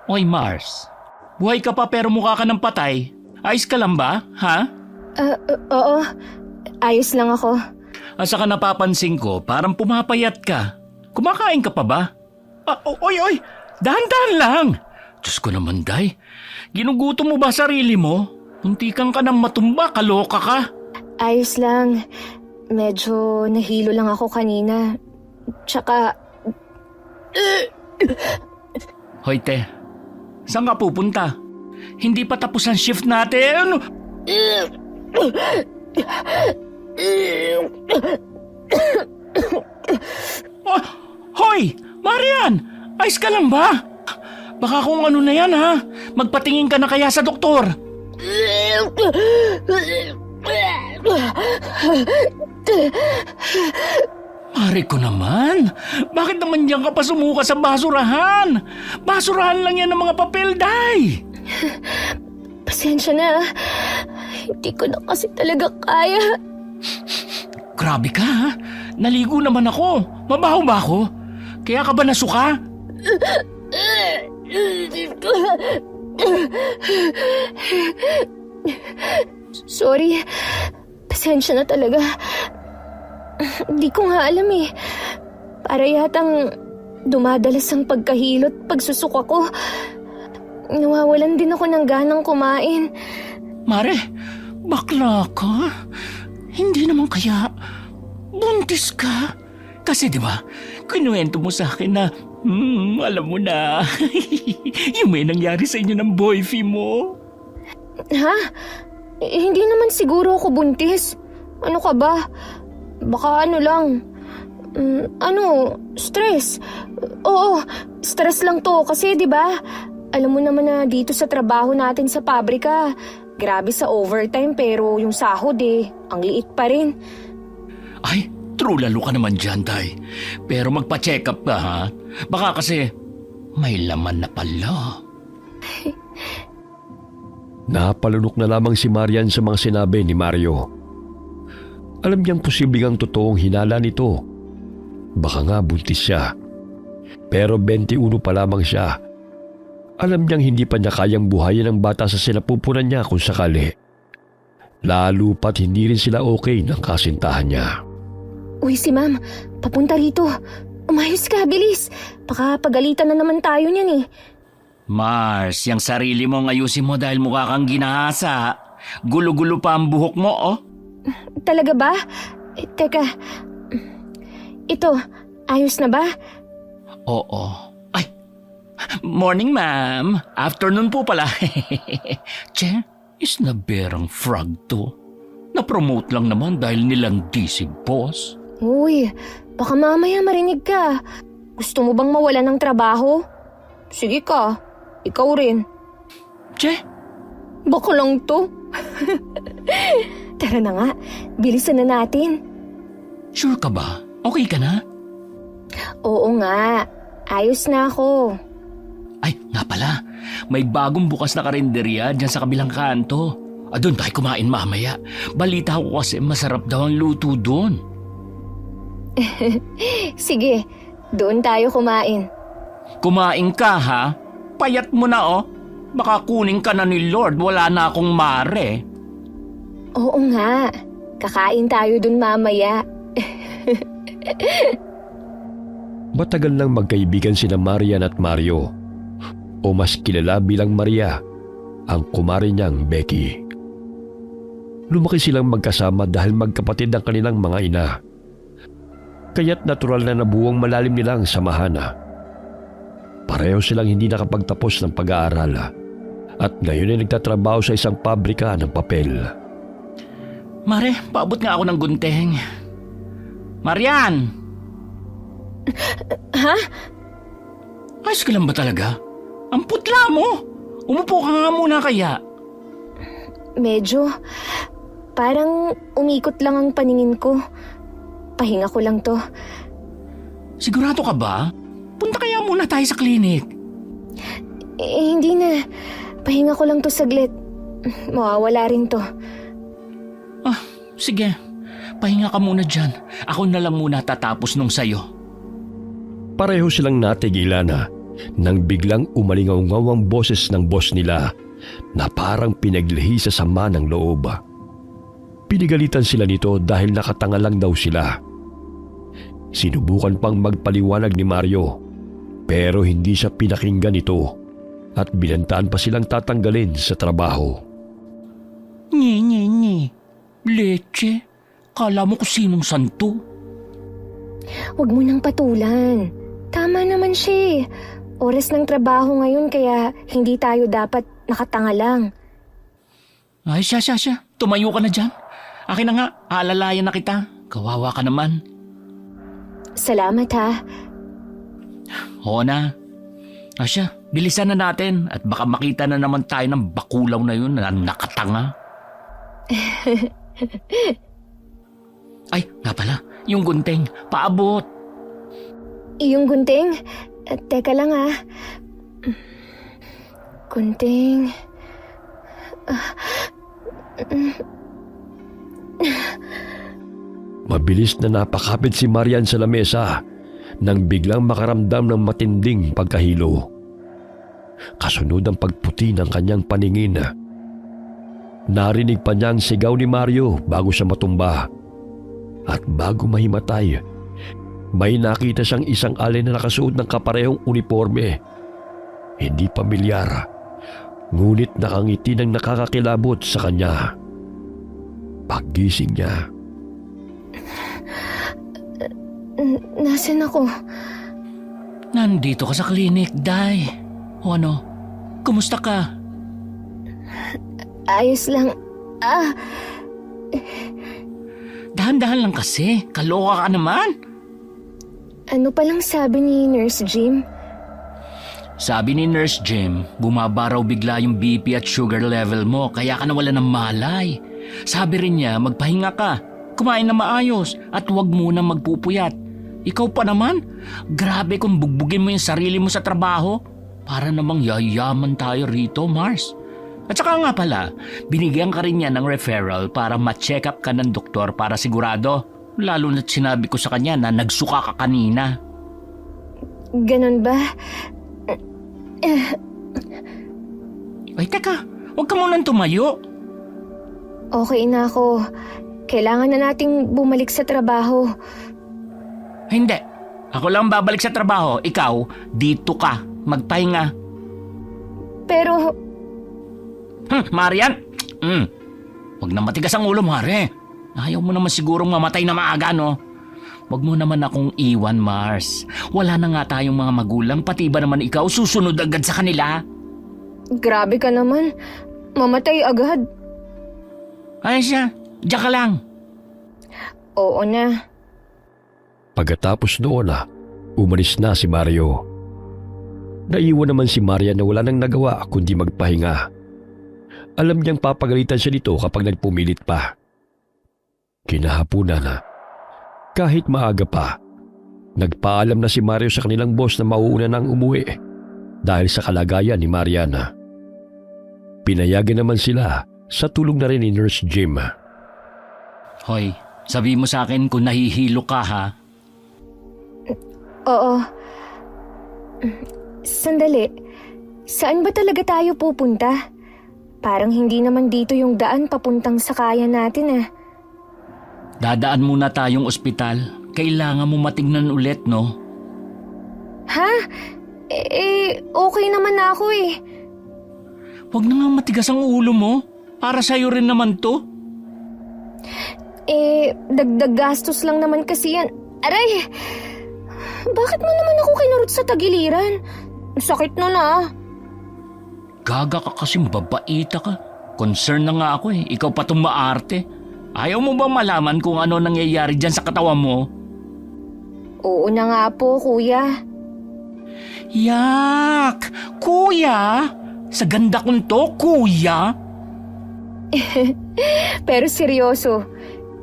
Oy Mars, buhay ka pa pero mukha ka ng patay. Ayos ka lang ba, ha? Oo. Ayos lang ako. Asa ka napapansin ko, parang pumapayat ka. Kumakain ka pa ba? Oy, dahan-dahan lang. Diyos ko naman, Day. Ginugutom mo ba sarili mo? Muntikan ka nang matumba, kaloka ka. Ayos lang. Medyo nahilo lang ako kanina. Tsaka... Hoy, te. Saan ka pupunta? Hindi pa tapos ang shift natin. Oh, hoy! Marian! Ayos ka lang ba? Baka kung ano na yan, ha? Magpatingin ka na kaya sa doktor. Mare ko naman, bakit naman diyan ka pa sumuka sa basurahan? Basurahan lang yan ng mga papel, Day. Pasensya na. Hindi ko na kasi talaga kaya. Grabe ka, ha? Naligo naman ako. Mabaho ba ako? Kaya ka ba nasuka? Sorry. Pasensya na talaga. Hindi ko nga alam eh. Para yatang dumadalas ang pagkahilot pagsusuka ko. Nawawalan din ako ng ganang kumain. Mare, bakla ka? Hindi naman kaya buntis ka? Kasi di ba, kinuwento mo sa akin na, alam mo na, yung may nangyari sa inyo ng boyfriend mo. Ha? Hindi naman siguro ako buntis. Ano ka ba? Baka ano lang. Stress. Oo, stress lang to kasi 'di ba? Alam mo naman na dito sa trabaho natin sa pabrika, grabe sa overtime pero yung sahod ang liit pa rin. Ay, true lalo ka naman dyan, Day. Pero magpa-check up ka, ha? Baka kasi may laman na pala. Napalunok na lamang si Marian sa mga sinabi ni Mario. Alam niyang posibleng ang totoong hinala nito. Baka nga buntis siya. Pero 21 pa lamang siya. Alam niyang hindi pa niya kayang buhayin ang bata sa sinapupunan niya kung sakali. Lalo pat hindi rin sila okay ng kasintahan niya. Uy, si ma'am, papunta rito. Umayos ka, bilis. Baka pagalitan na naman tayo niyan eh. Mars, yung sarili mo ayusin mo dahil mukha kang ginahasa. Gulo-gulo pa ang buhok mo, oh. Talaga ba? Teka, ito, ayos na ba? Oo. Ay, morning, ma'am. Afternoon po pala. Che, is na berang frog to. Na-promote lang naman dahil nilandi si boss. Uy, baka mamaya marinig ka. Gusto mo bang mawala ng trabaho? Sige ka, ikaw rin. Che? Baka lang to. Tara na nga, bilisan na natin. Sure ka ba? Okay ka na? Oo nga, ayos na ako. Ay, nga pala. May bagong bukas na karinderya dyan sa kabilang kanto. Doon tayo kumain mamaya. Balita ko kasi masarap daw ang luto doon. Sige, doon tayo kumain. Kumain ka, ha? Payat mo na, oh. Baka kunin ka na ni Lord. Wala na akong mare. Oo nga, kakain tayo doon mamaya. Matagal nang magkaibigan sina Marian at Mario. O mas kilala bilang Maria, ang kumari niyang Becky. Lumaki silang magkasama dahil magkapatid ang kanilang mga ina. Kaya't natural na nabuwang malalim nilang samahan. Pareho silang hindi nakapagtapos ng pag-aaral at ngayon ay nagtatrabaho sa isang pabrika ng papel. Mare, paabot nga ako ng gunting. Marian! Ha? Ayos ka lang ba talaga? Ang putla mo! Umupo ka nga muna kaya. Medyo. Parang umikot lang ang paningin ko. Pahinga ko lang to. Sigurado ka ba? Punta kaya muna tayo sa klinik. Hindi na. Pahinga ko lang to saglit. Mawawala rin to. Sige. Pahinga ka muna dyan. Ako na lang muna tatapos nung sayo. Pareho silang natigilan nang biglang umalingaw-ngaw ang boses ng boss nila na parang pinaglihi sa sama ng loob. Pinigalitan sila nito dahil nakatanga lang daw sila. Sinubukan pang magpaliwanag ni Mario pero hindi siya pinakinggan nito at binantaan pa silang tatanggalin sa trabaho. Nye. Leche, kala mo kung sinong santo. Huwag mo nang patulan. Tama naman siya eh. Oras ng trabaho ngayon kaya hindi tayo dapat nakatanga lang. Ay, siya. Tumayo ka na dyan. Akin na nga, aalalayan na kita. Kawawa ka naman. Salamat ha. Oo na. Asya, bilisan na natin at baka makita na naman tayo ng bakulaw na yun na nakatanga. Ay, nga pala, yung gunting, paabot. Yung gunting? Teka lang ha. Gunting. Mabilis na napakapit si Marian sa lamesa nang biglang makaramdam ng matinding pagkahilo. Kasunod ang pagputi ng kanyang paningin. Narinig pa niya ang sigaw ni Mario bago siya matumba. At bago mahimatay, may nakita siyang isang alin na nakasuot ng kaparehong uniforme. Hindi pamilyar, ngunit nakangiti ng nakakakilabot sa kanya. Paggising niya, Nasaan ako? Nandito ka sa klinik, Day. O ano, kumusta ka? Ayos lang. Dahan-dahan lang kasi, kaloka ka naman. Ano palang sabi ni Nurse Jim? Sabi ni Nurse Jim, bumaba raw bigla yung BP at sugar level mo kaya ka nawala ng malay. Sabi rin niya, magpahinga ka, kumain na maayos at huwag muna magpupuyat. Ikaw pa naman, grabe kung bugbugin mo yung sarili mo sa trabaho. Para namang yayaman tayo rito, Mars. At saka nga pala, binigyan ka rin niya ng referral para ma-check up ka ng doktor para sigurado. Lalo na't sinabi ko sa kanya na nagsuka ka kanina. Ganon ba? Ay teka, huwag ka munang tumayo. Okay na ako. Kailangan na nating bumalik sa trabaho. Hindi, ako lang babalik sa trabaho. Ikaw, dito ka, magpahinga. Pero, Marian! Huwag na matigas ang ulo, Mare. Ayaw mo naman sigurong mamatay na maaga, no? Huwag mo naman akong iwan, Mars. Wala na nga tayong mga magulang, pati ba naman ikaw susunod agad sa kanila? grabe ka naman. Mamatay agad. Ay siya, diyan ka lang. Oo na. pagkatapos noon umalis na si Mario. Naiwan naman si Marian na wala nang nagawa kundi magpahinga. Alam niyang papagalitan siya nito kapag nagpumilit pa. Kinahapunan kahit maaga pa, nagpaalam na si Mario sa kanilang boss na mauuna nang umuwi dahil sa kalagayan ni Mariana. Pinayagan naman sila sa tulong na rin ni Nurse Jim. Hoy, sabi mo sa akin kung nahihilo ka ha? Oo. Sandali. Saan ba talaga tayo pupunta? Parang hindi naman dito yung daan papuntang sakayan natin . Dadaan muna tayong ospital. Kailangan mo matignan ulit, no? Ha? Okay naman na ako . Huwag na nga matigas ang ulo mo. Para sa'yo rin naman to. Dagdag gastos lang naman kasi yan. Aray! Bakit mo naman ako kinurot sa tagiliran? Sakit na . Gaga ka kasing babaita ka. Concern na nga ako . Ikaw pa itong maarte. Ayaw mo ba malaman kung ano nangyayari dyan sa katawan mo? Oo na nga po, kuya. Yak! Kuya! Sa ganda kong to, kuya! Pero seryoso,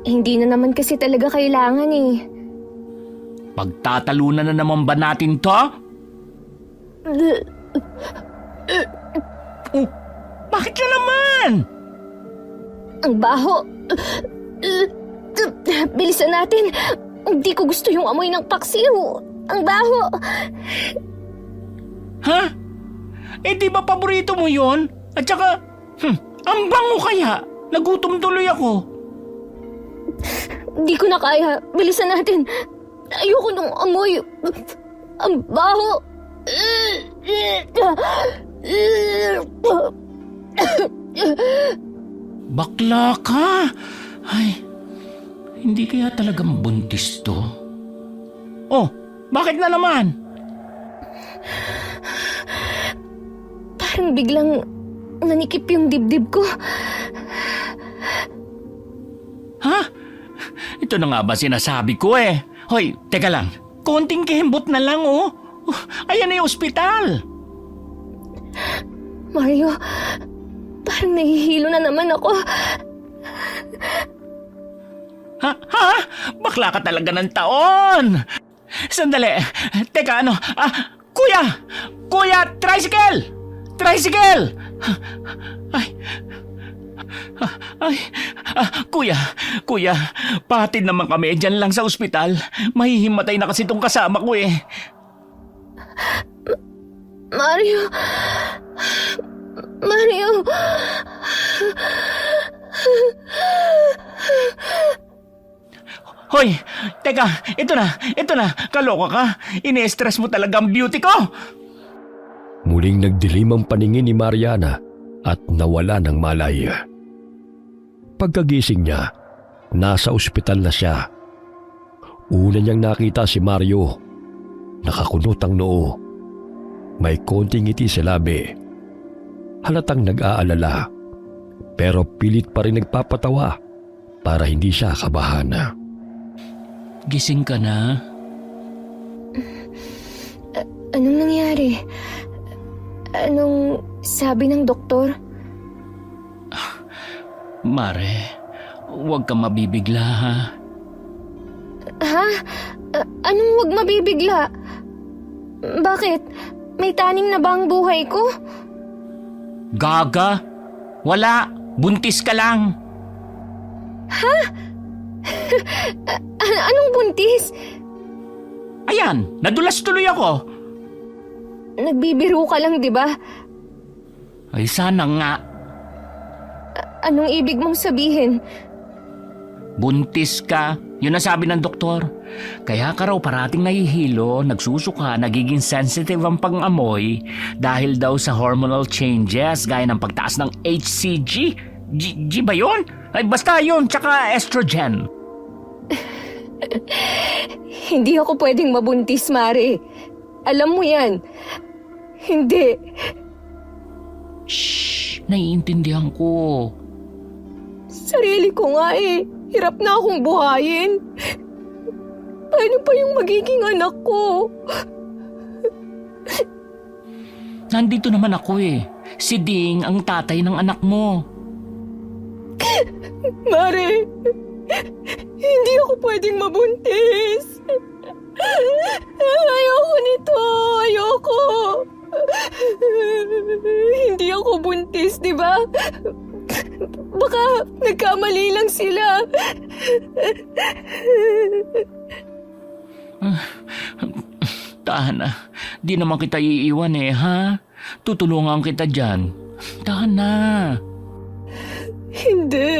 hindi na naman kasi talaga kailangan . Pagtatalunan na naman ba natin to? Oh, bakit na naman? Ang baho. Bilisan natin. Hindi ko gusto yung amoy ng paksiw. Ang baho. Ha? Eh di ba paborito mo yon? At saka, ang bango kaya. Nagutom tuloy ako. Di ko na kaya. Bilisan natin. Ayoko nung amoy. Ang baho. Bakla ka. Ay, hindi kaya talagang buntis to? Oh, bakit na naman? Parang biglang nanikip yung dibdib ko. Ha? Ito na nga ba sinasabi ko eh? Hoy, teka lang. Konting kehembot na lang oh. Ayan na yung ospital. Mario, parang nahihilo na naman ako. Ha? Bakla ka talaga ng taon. Sandali. Teka, ano? Kuya, tricycle! Tricycle! Kuya, patid naman kami dyan lang sa ospital. Mahihimatay na kasi itong kasama ko eh. Mario. Hoy, teka, ito na, kaloka ka. Ini-stress mo talaga ang beauty ko. Muling nagdilim ang paningin ni Mariana at nawala ng malay. Pagkagising niya, nasa ospital na siya. Una niyang nakita si Mario. Nakakunot ang noo. May konting ngiti sa labi. Halatang nag-aalala. Pero pilit pa rin nagpapatawa para hindi siya kabahan. Gising ka na? Anong nangyari? Anong sabi ng doktor? Mare, huwag kang mabibigla ha. Ha? Anong wag mabibigla? Bakit? May taning na ba ang buhay ko? Gaga? Wala, buntis ka lang. Anong buntis? Ayan, nadulas tuloy ako. Nagbibiro ka lang, di ba? Ay sana nga, Anong ibig mong sabihin? buntis ka. Yun ang sabi ng doktor. Kaya ka raw parating nahihilo, nagsusuka, nagiging sensitive ang pang-amoy dahil daw sa hormonal changes gaya ng pagtaas ng HCG. G ba yun? Ay basta yun, tsaka estrogen. Hindi ako pwedeng mabuntis, Mare. Alam mo yan. Hindi. Shh, naiintindihan ko. Sarili ko nga eh. Hirap na akong buhayin. Paano pa yung magiging anak ko? Nandito naman ako eh. Si Ding ang tatay ng anak mo. Mare, hindi ako pwedeng mabuntis. Ayoko nito. Ayoko. Hindi ako buntis, di ba? Baka nagkamali lang sila. Tahan na. Di naman kita iiwan eh, ha? Tutulungan kita dyan. Tahan na. Hindi.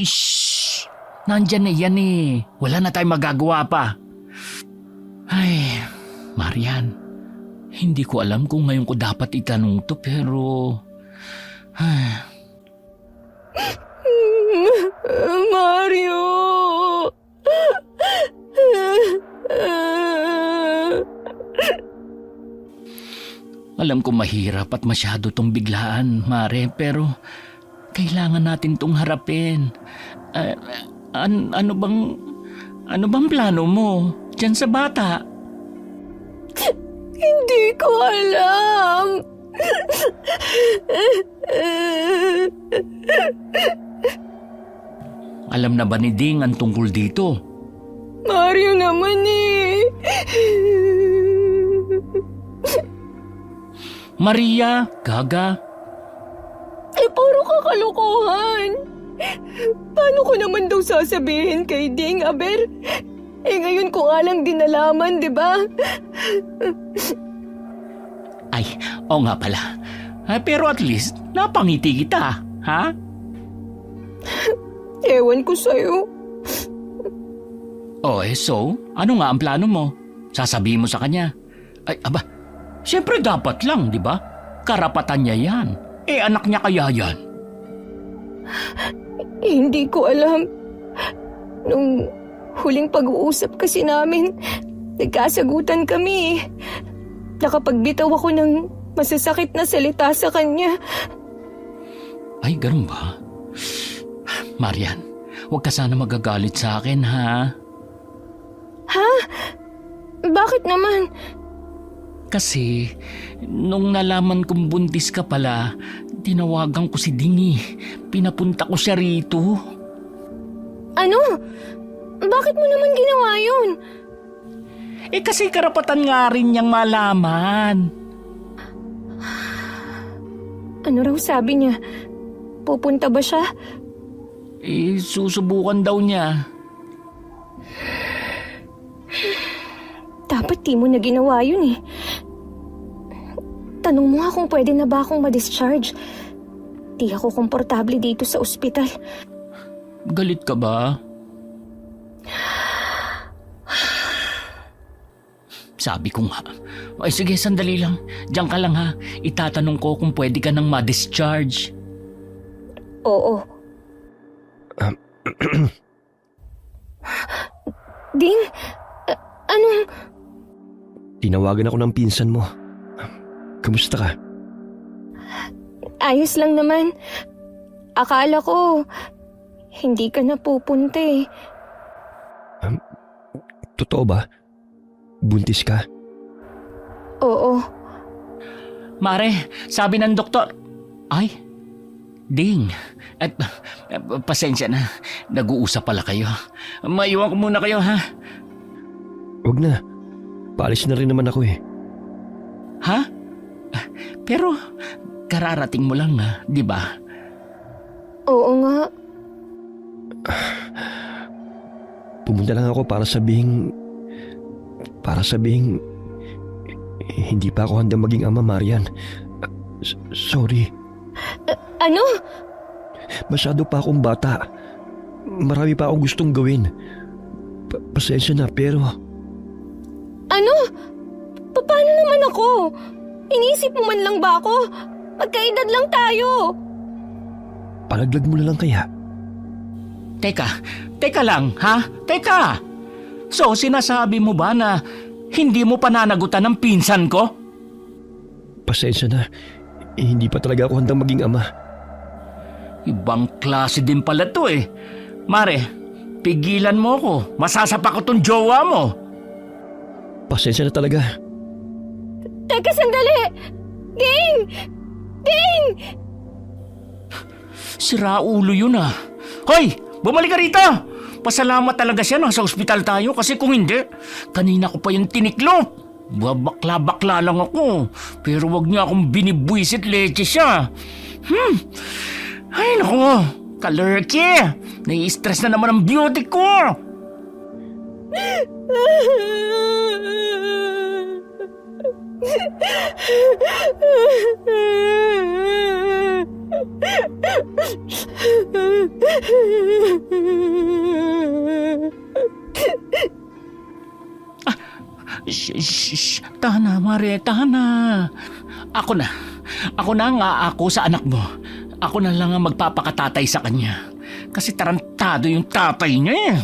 Shh! Nandyan na yan eh. Wala na tayong magagawa pa. Ay, Marian. Hindi ko alam kung ngayon ko dapat itanong to pero... Mario! Alam ko mahirap at masyado tong biglaan, Mare, pero kailangan natin tong harapin. Ano bang plano mo dyan sa bata? Hindi ko alam. Alam na ba ni Ding ang tungkol dito? Mario naman eh. Maria, Gaga, Puro kakalokohan. Paano ko naman daw sasabihin kay Ding, Aber? Ngayon ko nga lang din nalaman, di ba? Ay, oo nga pala. Pero at least, napangiti kita, ha? Ewan ko sa'yo. So, ano nga ang plano mo? Sasabihin mo sa kanya. Ay, aba, siyempre dapat lang, di ba? Karapatan niya yan. Anak niya kaya yan. Hindi ko alam. Nung huling pag-uusap kasi namin, nagkasagutan kami. Nakapagbitaw ako ng masasakit na salita sa kanya. Ay, ganun ba? Marian, huwag ka sana magagalit sa akin, ha? Ha? Bakit naman? Kasi, nung nalaman kong buntis ka pala, tinawagan ko si Dingy. Pinapunta ko siya rito. Ano? Bakit mo naman ginawa yun? Kasi karapatan nga rin niyang malaman. Ano raw sabi niya? Pupunta ba siya? Susubukan daw niya. Dapat di mo na ginawa yun eh. Tanong mo nga kung pwede na ba akong ma-discharge. Di ako komportable dito sa ospital. Galit ka ba? Sabi ko nga. Ay sige, sandali lang. Diyan ka lang ha. Itatanong ko kung pwede ka nang ma-discharge. Oo. Ding, anong... Tinawagan ako ng pinsan mo. Kamusta ka? Ayos lang naman. Akala ko, hindi ka na pupunta eh. Totoo ba? Buntis ka? Oo. Mare, sabi ng doktor... Ay, Ding. Pasensya na. Nag-uusap pala kayo. Maiwan ko muna kayo, ha? Wag na. Paalis na rin naman ako eh. Ha? Pero, kararating mo lang, ha? Di ba? Oo nga. Pumunta lang ako para sabihing hindi pa ako handang maging ama, Marian. Sorry. Ano? Masyado pa akong bata. Marami pa akong gustong gawin. Pasensya na, pero... Ano? Paano naman ako? Inisip mo man lang ba ako? Magkaedad lang tayo. Palaglag mo na lang kaya. Teka lang, ha? Teka! So, sinasabi mo ba na hindi mo pananagutan ng pinsan ko? Pasensya na. Hindi pa talaga ako handang maging ama. Ibang klase din pala to eh. Mare, pigilan mo ko. Masasapa ko tong jowa mo. Pasensya na talaga. Teka, sandali! Ding! Ding! Sira ulo yun ah. Hoy! Bumalik ka rito! Pasalamat talaga siya nasa ospital tayo kasi kung hindi, kanina ko pa yung tiniklop. Babakla-bakla lang ako. Pero wag niya akong binibwisit leche siya. Ay naku, kalurky. Nai-stress na naman ang beauty ko. Shh. Tahan na, Mare. Tahan na. Ako na ang aako sa anak mo. Ako na lang ang magpapakatatay sa kanya. Kasi tarantado yung tatay niya eh.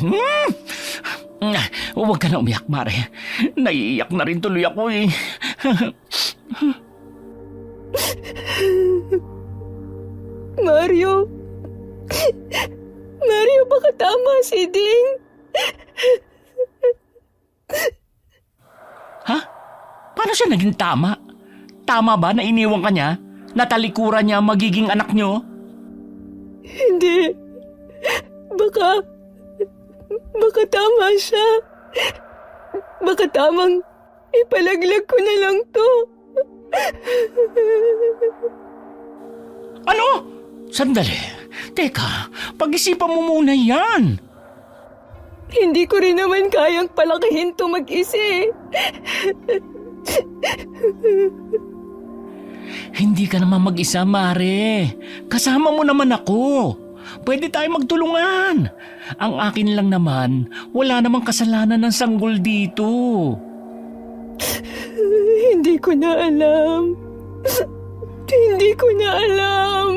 Huwag ka na umiyak, Mare. Naiiyak na rin tuloy ako eh. Mario, baka tama si Ding. Ha? Paano siya naging tama? Tama ba na iniwan ka niya? Natalikuran niya magiging anak niyo? Hindi. Baka tama siya. Baka tamang ipalaglag ko na lang to. Ano? Sandali. Teka, pag-isipan mo muna yan. Hindi ko rin naman kayang palakihin to mag-isa eh. Hindi ka naman mag-isa, Mare. Kasama mo naman ako. Pwede tayo magtulungan. Ang akin lang naman, wala namang kasalanan ng sanggol dito. Hindi ko na alam. Hindi ko na alam.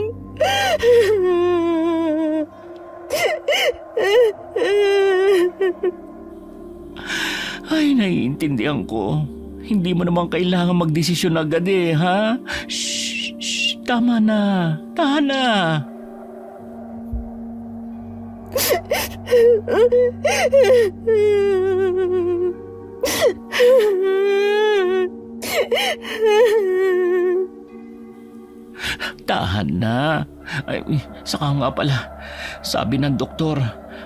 Ay, naiintindihan ko. Hindi mo naman kailangan magdesisyon agad ha? Shh, tama na. Tahan na. Tahan na. Ay, saka nga pala, sabi ng doktor,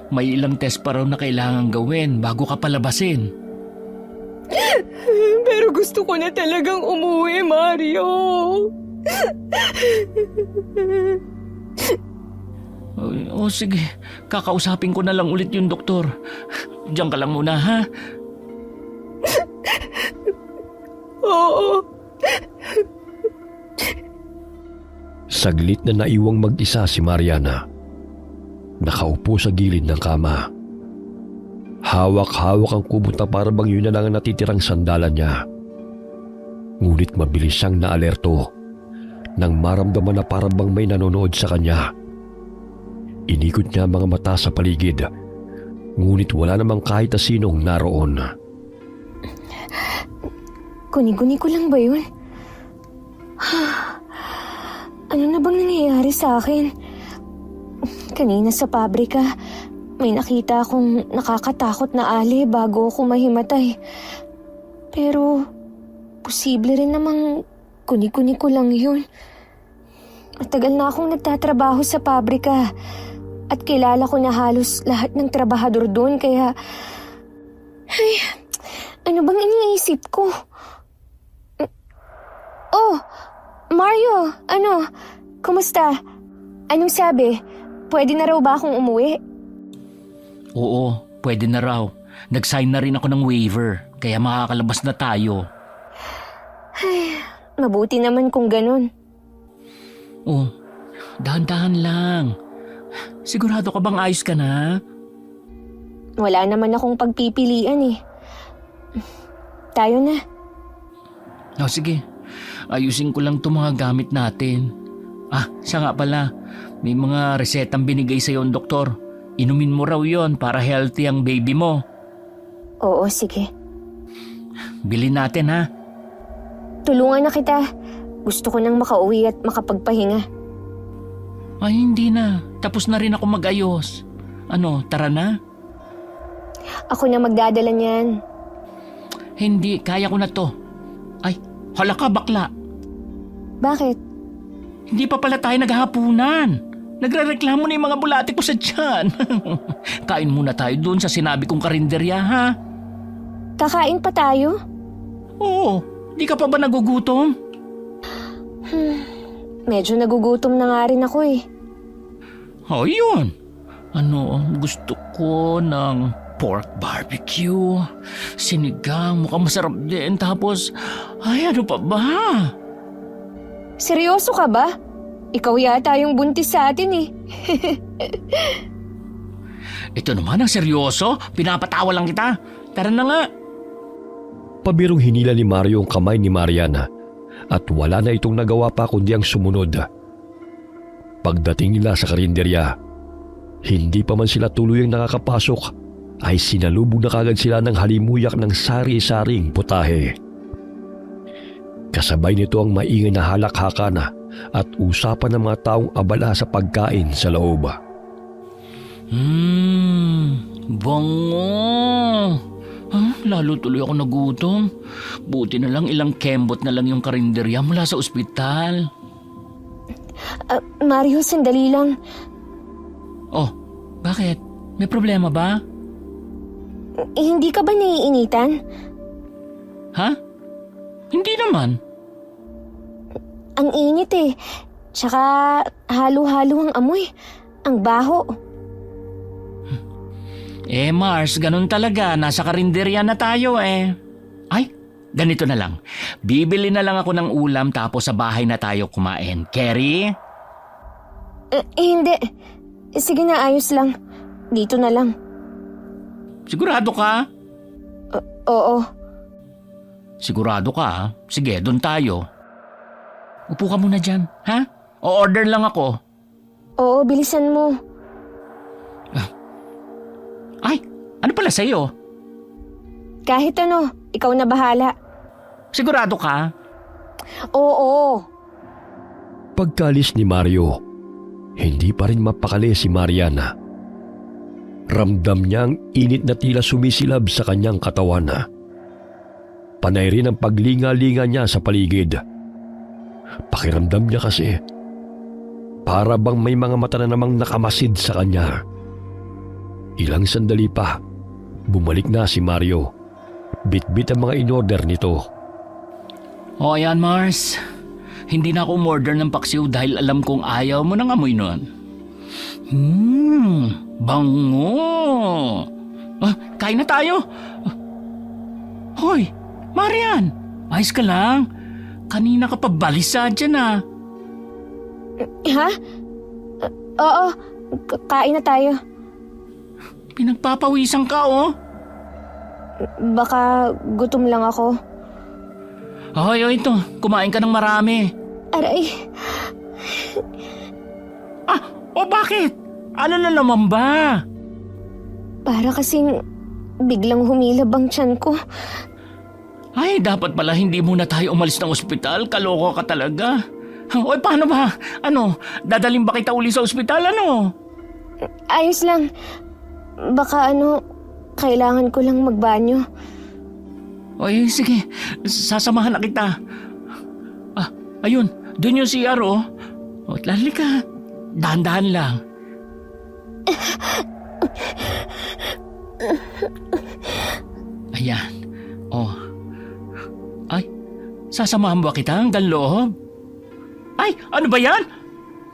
may ilang test pa raw na kailangan gawin bago ka palabasin. Pero gusto ko na talagang umuwi, Mario. O sige, kakausapin ko na lang ulit yung doktor. Diyan ka lang muna, ha? Oo. Saglit na naiwang mag-isa si Mariana. Nakaupo sa gilid ng kama. Hawak-hawak ang kumot na para bang yun na lang ang natitirang sandalan niya. Ngunit mabilis siyang naalerto nang maramdaman na para bang may nanonood sa kanya. Inikot niya ang mga mata sa paligid, ngunit wala namang kahit na sinong naroon. Guni-guni ko lang ba yun? Ano na bang nangyayari sa akin? Kanina sa pabrika, may nakita akong nakakatakot na ali bago ako mahimatay. Pero, posible rin namang guni-guni ko lang yun. Matagal na akong nagtatrabaho sa pabrika at kilala ko na halos lahat ng trabahador doon kaya... Ay, ano bang iniisip ko? Oh, Mario, ano? Kumusta? Anong sabi? Pwede na raw ba akong umuwi? Oo, pwede na raw. Nag-sign na rin ako ng waiver, kaya makakalabas na tayo. Ay, mabuti naman kung ganun. Oh, dahan-dahan lang. Sigurado ka bang ayos ka na? Wala naman akong pagpipilian eh. Tayo na. O sige, ayusin ko lang itong mga gamit natin. Ah, siya nga pala, may mga resetang binigay sa'yo ang doktor. Inumin mo raw yon para healthy ang baby mo. Oo, sige. Bilhin natin ha. Tulungan na kita. Gusto ko nang makauwi at makapagpahinga. Ay, hindi na. Tapos na rin ako mag-ayos. Ano, tara na? Ako na magdadala niyan. Hindi, kaya ko na to. Ay, hala ka bakla. Bakit? Hindi pa pala tayo naghahapunan. Nagrereklamo na yung mga bulati ko sa tiyan. Kain muna tayo doon sa sinabi kong karinderya, ha? Kakain pa tayo? Oo, di ka pa ba nagugutom? Medyo nagugutom na nga rin ako eh. Oh, yun. Ano, gusto ko ng pork barbecue. Sinigang, mukhang masarap din. Tapos, ay ano pa ba? Seryoso ka ba? Ikaw yata yung buntis sa atin eh. Ito naman ang seryoso. Pinapatawa lang kita. Tara na nga. Pabirong hinila ni Mario ang kamay ni Mariana at wala na itong nagawa pa kundi ang sumunod. Pagdating nila sa karinderya, hindi pa man sila tuluyang nakakapasok ay sinalubog na kagad sila ng halimuyak ng sari-saring putahe. Kasabay nito ang maingay na halakhakan at usapan ng mga taong abala sa pagkain sa loob. Bango. Lalo tuloy ako nagutom. Buti na lang ilang kembot na lang yung karinderya mula sa ospital. Mario, sandali lang. Oh, bakit? May problema ba? Hindi ka ba naiinitan? Ha? Hindi naman. Ang init eh. Tsaka halo-halo ang amoy. Ang baho. Mars, ganun talaga. Nasa karinderya na tayo eh. Ay, ganito na lang. Bibili na lang ako ng ulam tapos sa bahay na tayo kumain. Carrie? Hindi. Sige na, ayos lang. Dito na lang. Sigurado ka? Oo. Sigurado ka ha? Sige, doon tayo. Upo ka muna dyan, ha? O-order lang ako. Oo, bilisan mo. Ay, ano pala sa'yo? Kahit ano, ikaw na bahala. Sigurado ka? Oo. Pagkalis ni Mario, hindi pa rin mapakali si Mariana. Ramdam niya ang init na tila sumisilab sa kanyang katawan. Panay rin ang paglinga-linga niya sa paligid. Pakiramdam niya kasi, para bang may mga mata na namang nakamasid sa kanya. Ilang sandali pa, bumalik na si Mario. Bit-bit ang mga in-order nito. O ayan Mars, hindi na ako umorder ng paksiw dahil alam kong ayaw mo ng amoy nun. Bango! Kain na tayo! Hoy, Marian! Ayos ka lang? Kanina ka pa balisa dyan ah. Ha? Oo, kain na tayo. Pinagpapawisan ka oh. Baka gutom lang ako. Hoy, ito. Kumain ka ng marami. Aray, Bakit? Ano na naman ba? para kasing biglang humilab ang tiyan ko. Ay, dapat pala hindi muna tayo umalis ng ospital. Kaloko ka talaga. Oy, paano ba? Dadaling ba kita uli sa ospital, Ayos lang. Baka kailangan ko lang magbanyo. Oy, sige. Sasamahan na kita. Ayun. Doon yung CR, oh. Lali ka. Dahan-dahan lang. Ayan. Ay, sasamahan ba kita hanggang loob? Ay, ano ba yan?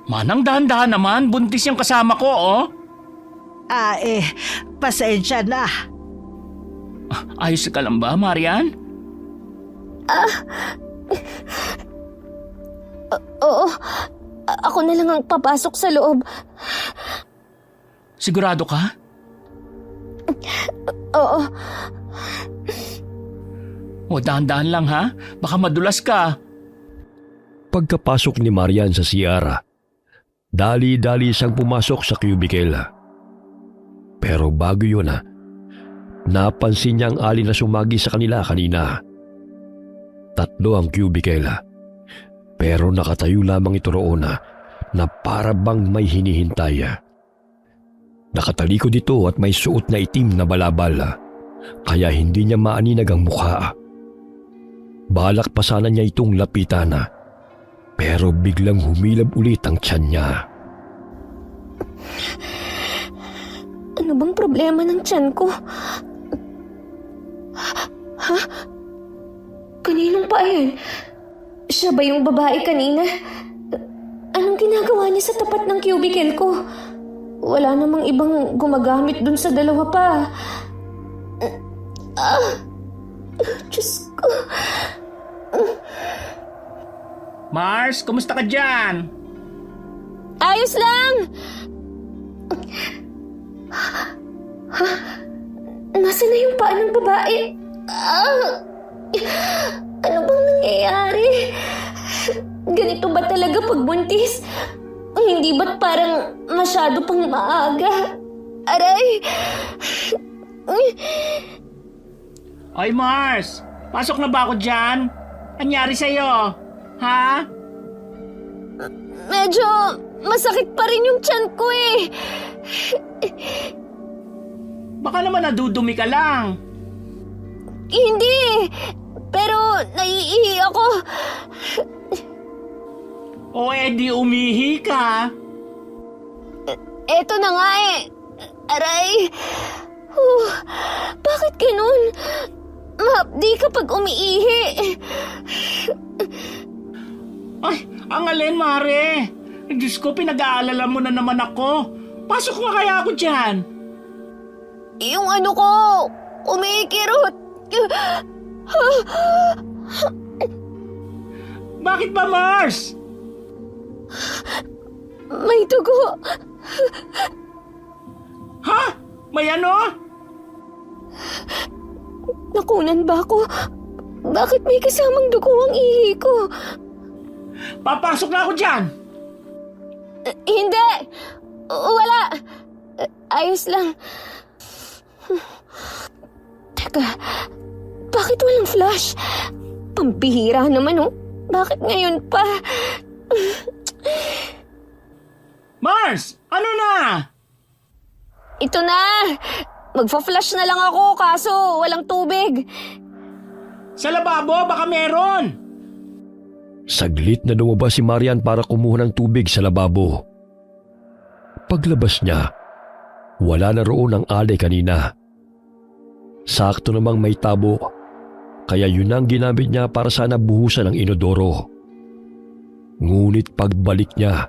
Manang dahan-dahan naman. Buntis yung kasama ko, oh. Pasensya na. Ayos ka lang ba, Marian? Oo, ako na lang ang papasok sa loob. Sigurado ka? Oo, Dahan-dahan lang ha. Baka madulas ka. Pagkapasok ni Marian sa CR, dali-dali siyang pumasok sa cubicle. Pero bago yun, napansin niya ang alin na sumagi sa kanila kanina. 3 ang cubicle. Pero nakatayo lamang ito roon na para bang may hinihintay. Nakatalikod ito at may suot na itim na balabal, kaya hindi niya maaninag ang mukha. Balak pa sana niya itong lapitan, pero biglang humilab ulit ang tiyan niya. ano bang problema ng tiyan ko? Ha? Kaninong pa yan? Siya ba yung babae kanina? Anong ginagawa niya sa tapat ng cubicle ko? Wala namang ibang gumagamit dun sa dalawa pa. Diyos ko. Mars, kumusta ka dyan? Ayos lang! Nasaan na yung paa ng babae? Ano bang nangyayari? Ganito ba talaga pag buntis? Hindi ba't parang masyado pang maaga? Aray! Oy Mars, pasok na ba ako dyan? Anyari sa'yo? Ha? Medyo masakit pa rin yung tiyan ko eh. Baka naman nadudumi ka lang. Hindi, pero naiihi ako. O di umihi ka. Eto na nga eh. Aray. Bakit ganun? Mahapdi kapag umiihi. Ay, ang alin, Mare. Diyos ko, pinag-aalala mo na naman ako. Pasok nga kaya ako dyan. Yung ano ko, umikirot. Bakit ba, Mars? May dugo. Ha? May ano? Nakunan ba ako? Bakit may kasamang dugo ang ihi ko? Papasok na ako dyan. Hindi! Wala! Ayos lang. Teka, bakit walang flash? Pampihira naman oh. Bakit ngayon pa? Mars! Ano na? Ito na! Magfa-flash na lang ako kaso walang tubig. Sa lababo, baka meron. Saglit na lumabas si Marian para kumuha ng tubig sa lababo. Paglabas niya, wala na roon ang alay kanina. Sakto namang may tabo, kaya yun ang ginamit niya para sana buhusan ng inodoro. Ngunit pagbalik niya,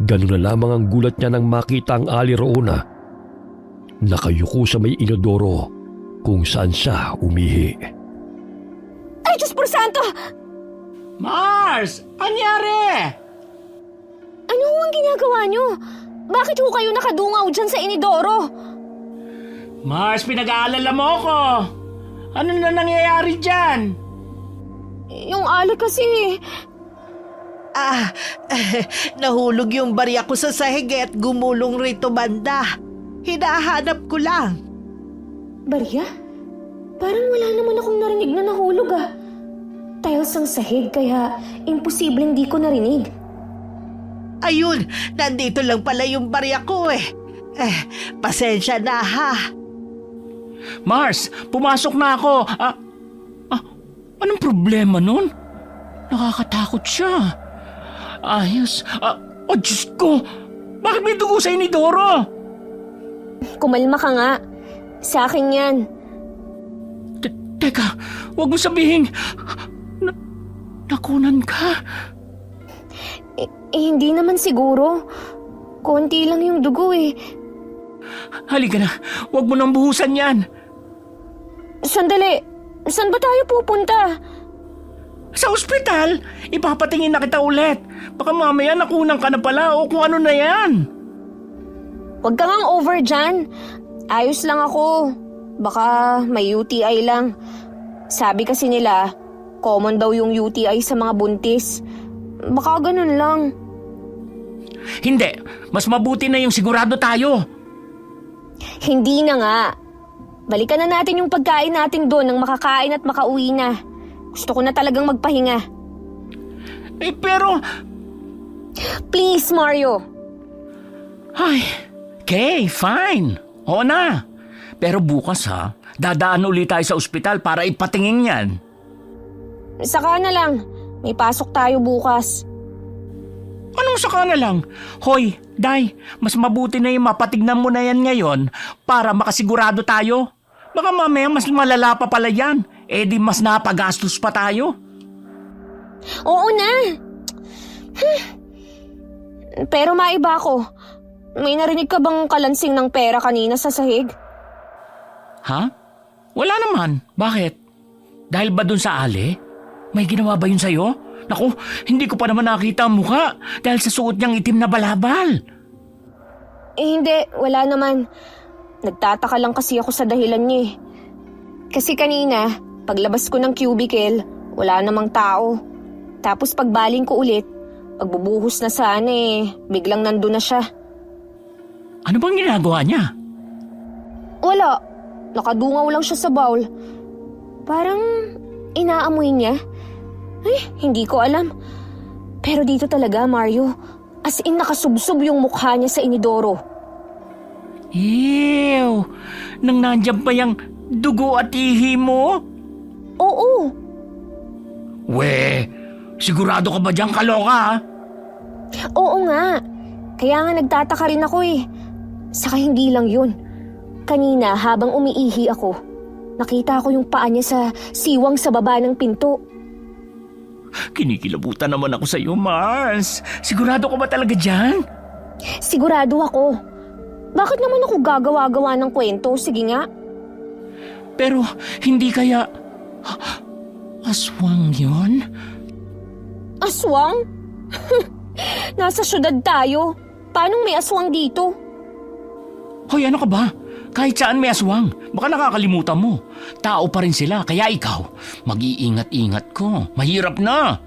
ganun na lamang ang gulat niya nang makita ang alay roon na nakayuko sa may inodoro kung saan siya umihi. Ay, Diyos por Santo! Mars! Anyari? Ano ang ginagawa niyo? Bakit ho kayo nakadungaw dyan sa inidoro? Mars, pinag-aalala mo ko. Ano na nangyayari dyan? Yung alay kasi... Nahulog yung barya ko sa sahig at gumulong rito banda. Hinahanap ko lang. Barya? Parang wala naman akong narinig na nahulog ah. Tiles ang sahig kaya imposibleng di ko narinig. Ayun, nandito lang pala yung barya ko eh. Pasensya na ha. Mars, pumasok na ako. Anong problema nun? Nakakatakot siya. Ayos. Oh, Diyos ko! Bakit may dugo sa inidoro? Kumalma ka nga. Sa akin yan. Teka, huwag mo sabihin. Nakunan ka? Hindi naman siguro. Konti lang yung dugo eh. Halika na, huwag mo nang buhusan yan. Sandali, saan ba tayo pupunta? Sa ospital, ipapatingin na kita ulit. Baka mamaya nakunan ka na pala o kung ano na yan. Huwag ka ngang over dyan. Ayos lang ako. Baka may UTI lang. Sabi kasi nila, common daw yung UTI sa mga buntis. Baka ganun lang. Hindi, mas mabuti na yung sigurado tayo. Hindi na nga. Balikan na natin yung pagkain natin doon nang makakain at makauwi na. Gusto ko na talagang magpahinga. Pero... Please, Mario. Ay, okay, fine. Oo na. Pero bukas ha, dadaan ulit tayo sa ospital para ipatingin yan. Saka na lang. May pasok tayo bukas. Anong saka na lang? Hoy, Day, mas mabuti na yung mapatignan mo na yan ngayon para makasigurado tayo. Baka mamaya mas malala pa pala yan. Eh di mas napagastos pa tayo. Oo na. Pero maiba ko. May narinig ka bang kalansing ng pera kanina sa sahig? Ha? Wala naman. Bakit? Dahil ba dun sa ali? May ginawa ba yun sa'yo? Naku, hindi ko pa naman nakita ang mukha dahil sa suot niyang itim na balabal. Hindi, wala naman. Nagtataka lang kasi ako sa dahilan niya eh. Kasi kanina, paglabas ko ng cubicle, wala namang tao. Tapos pagbaling ko ulit, pagbubuhos na sana eh, biglang nandun na siya. Ano bang ginagawa niya? Wala, nakadungaw lang siya sa bowl. Parang inaamoy niya. Ay, hindi ko alam. Pero dito talaga, Mario, as in nakasubsob yung mukha niya sa inidoro. Ew! Nang nandyan pa yung dugo at ihi mo? Oo. We, sigurado ka ba dyan kaloka ha? Oo nga. Kaya nga nagtataka rin ako eh. Saka hindi lang yun. Kanina habang umiihi ako, nakita ko yung paa niya sa siwang sa baba ng pinto. Kinikilabutan naman ako sa iyo, Mars. Sigurado ka ba talaga dyan? Sigurado ako. Bakit naman ako gagawa-gawa ng kwento? Sige nga. Pero hindi kaya... Aswang yun? Aswang? Nasa syudad tayo. Paano may aswang dito? Hoy, ano ka ba? Kahit saan may aswang. Baka nakakalimutan mo. Tao pa rin sila, kaya ikaw, mag-iingat-ingat ko. Mahirap na.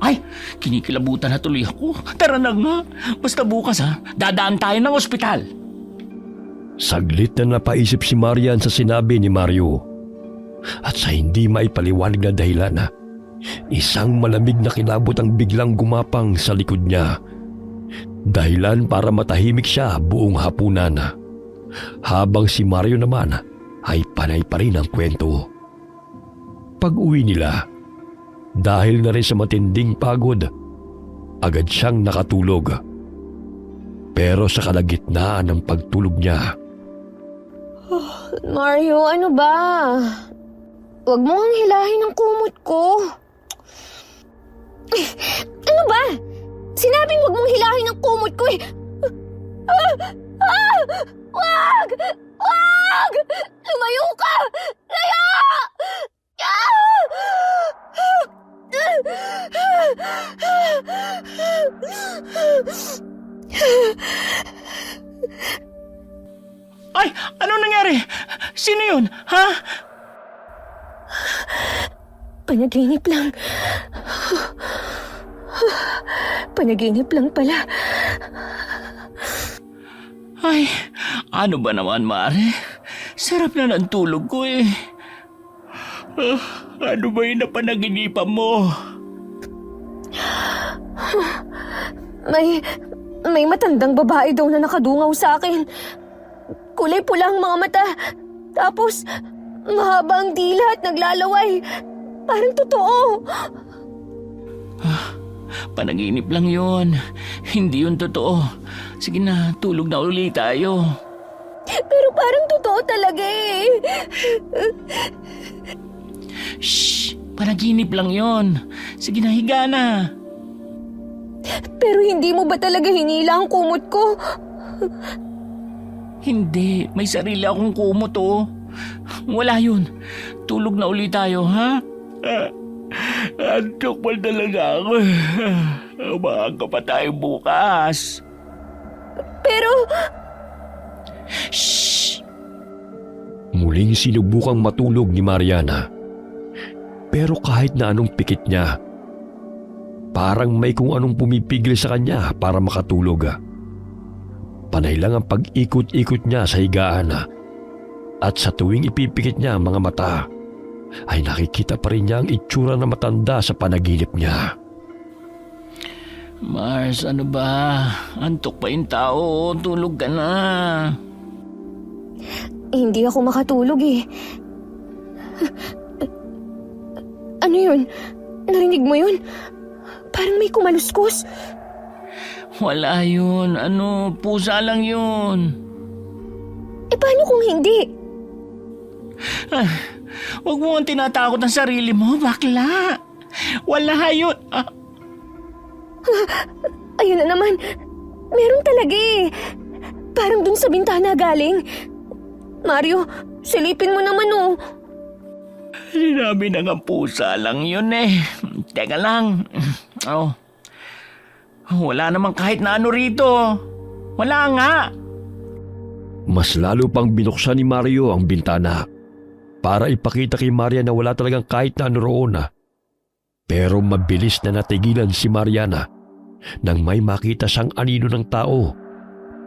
Ay, kinikilabutan na tuloy ako. Tara na nga. Basta bukas dadaan tayo ng ospital. Saglit na napaisip si Marian sa sinabi ni Mario. At sa hindi maipaliwanag na dahilan, isang malamig na kilabot ang biglang gumapang sa likod niya. Dahilan para matahimik siya buong hapunan. Habang si Mario naman ay panay pa rin ang kwento. Pag-uwi nila, dahil na rin sa matinding pagod, agad siyang nakatulog. Pero sa kalagitnaan ng pagtulog niya, Mario, ano ba? Huwag mo ang hilahin ang kumot ko. Ano ba? Sinabing huwag mong hilahin ang kumot ko eh. Wag! Wag! Lumayo ka! Layo! Ay, ano nangyari? Sino yun, ha? Panaginip lang. Panaginip lang pala. Ay, ano ba naman, Mare? Sarap na ng tulog ko eh. Ano ba yung napanaginipan mo? May matandang babae daw na nakadungaw sa akin. Kulay pula ang mga mata. Tapos, mahaba ang dila at naglalaway. Parang totoo. Panaginip lang yun. Hindi yun totoo. Sige na, tulog na ulit tayo. Pero parang totoo talaga eh. Shh! Panaginip lang yun. Sige na, higa na. Pero hindi mo ba talaga hinila ang kumot ko? Hindi, may sarili akong kumot oh. Wala yun. Tulog na ulit tayo, ha? Antok pa talaga ako. Umaga pa tayo bukas. Pero... Shh! muling sinubukang matulog ni Mariana. Pero kahit na anong pikit niya, parang may kung anong pumipigil sa kanya para makatulog. Panay lang ang pag-ikot-ikot niya sa higaan. At sa tuwing ipipikit niya ang mga mata, ay nakikita pa rin niya ang itsura na matanda sa panaginip niya. Mars, ano ba? Antok pa yung tao. Tulog ka na. Hindi ako makatulog eh. Ano yun? Narinig mo yun? Parang may kumaluskos. Wala yun. Ano, pusa lang yun. Eh paano kung hindi? Huwag mo ang tinatakot ang sarili mo, bakla. Wala yun. Ayun na naman. Meron talaga eh. Parang dun sa bintana galing. Mario, silipin mo naman oh. Sinabi na nga pusa lang yun eh. Teka lang. Oh. Wala namang kahit na ano rito. Wala nga. Mas lalo pang binuksan ni Mario ang bintana para ipakita kay Maria na wala talagang kahit na ano roon. Pero mabilis na natigilan si Mariana nang may makita siyang anino ng tao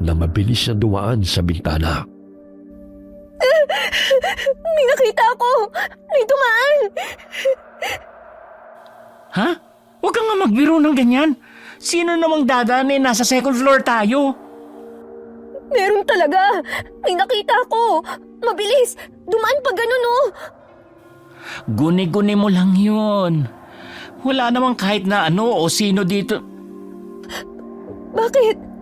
na mabilis na dumaan sa bintana. May nakita ako! May dumaan! Ha? Huwag kang nga magbiro ng ganyan. Sino namang dadaan eh? Nasa second floor tayo. Meron talaga! May nakita ako! Mabilis! Dumaan pa ganun oh! Guni-guni mo lang yun. Wala namang kahit na ano o sino dito. Bakit?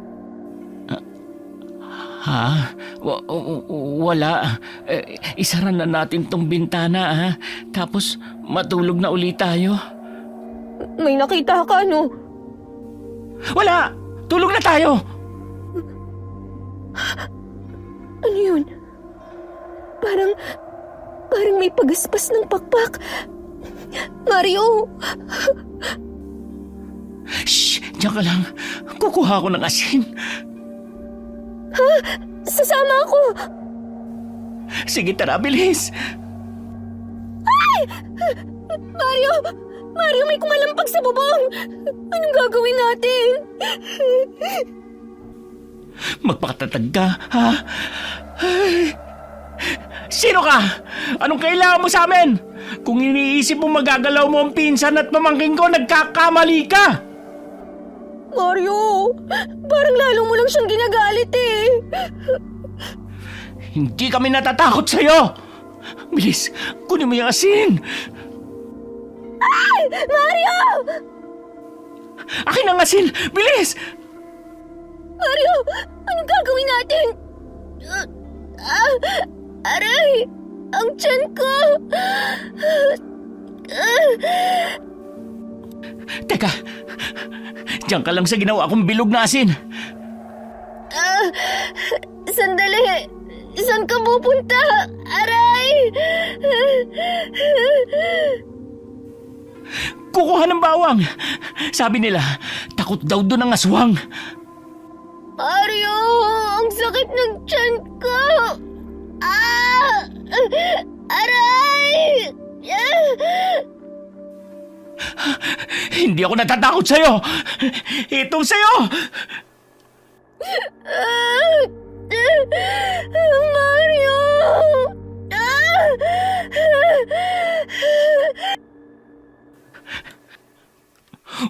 Ha? Wala. Isara na natin tong bintana ha. Tapos matulog na ulit tayo. May nakita ka no? Wala! Tulog na tayo! Ano yun? Parang may pagaspas ng pakpak. Mario! Shh! Diyan ka lang. Kukuha ko ng asin. Sasama ako! Sige, tara, bilis. Mario! Mario, may kumalampag sa bubong! Anong gagawin natin? Magpakatatag ka, ha? Sino ka? Anong kailangan mo sa amin? Kung iniisip mo magagalaw mo ang pinsan at pamangkin ko, nagkakamali ka! Mario! Parang lalo mo lang siyang ginagalit eh! Hindi kami natatakot sa'yo! Bilis, kunin mo yung asin! Mario! Akin ang asin! Bilis! Mario! Anong gagawin natin? Aray! Ang tiyan ko! Teka, diyan ka lang sa ginawa kong bilog na asin. Sandali! Saan ka pupunta? Aray! Kukuha ng bawang. Sabi nila, takot daw doon ang aswang. Mario! Ang sakit ng tiyan ko! Aray! Hindi ako natatakot sa'yo. Ito sa'yo. Mario!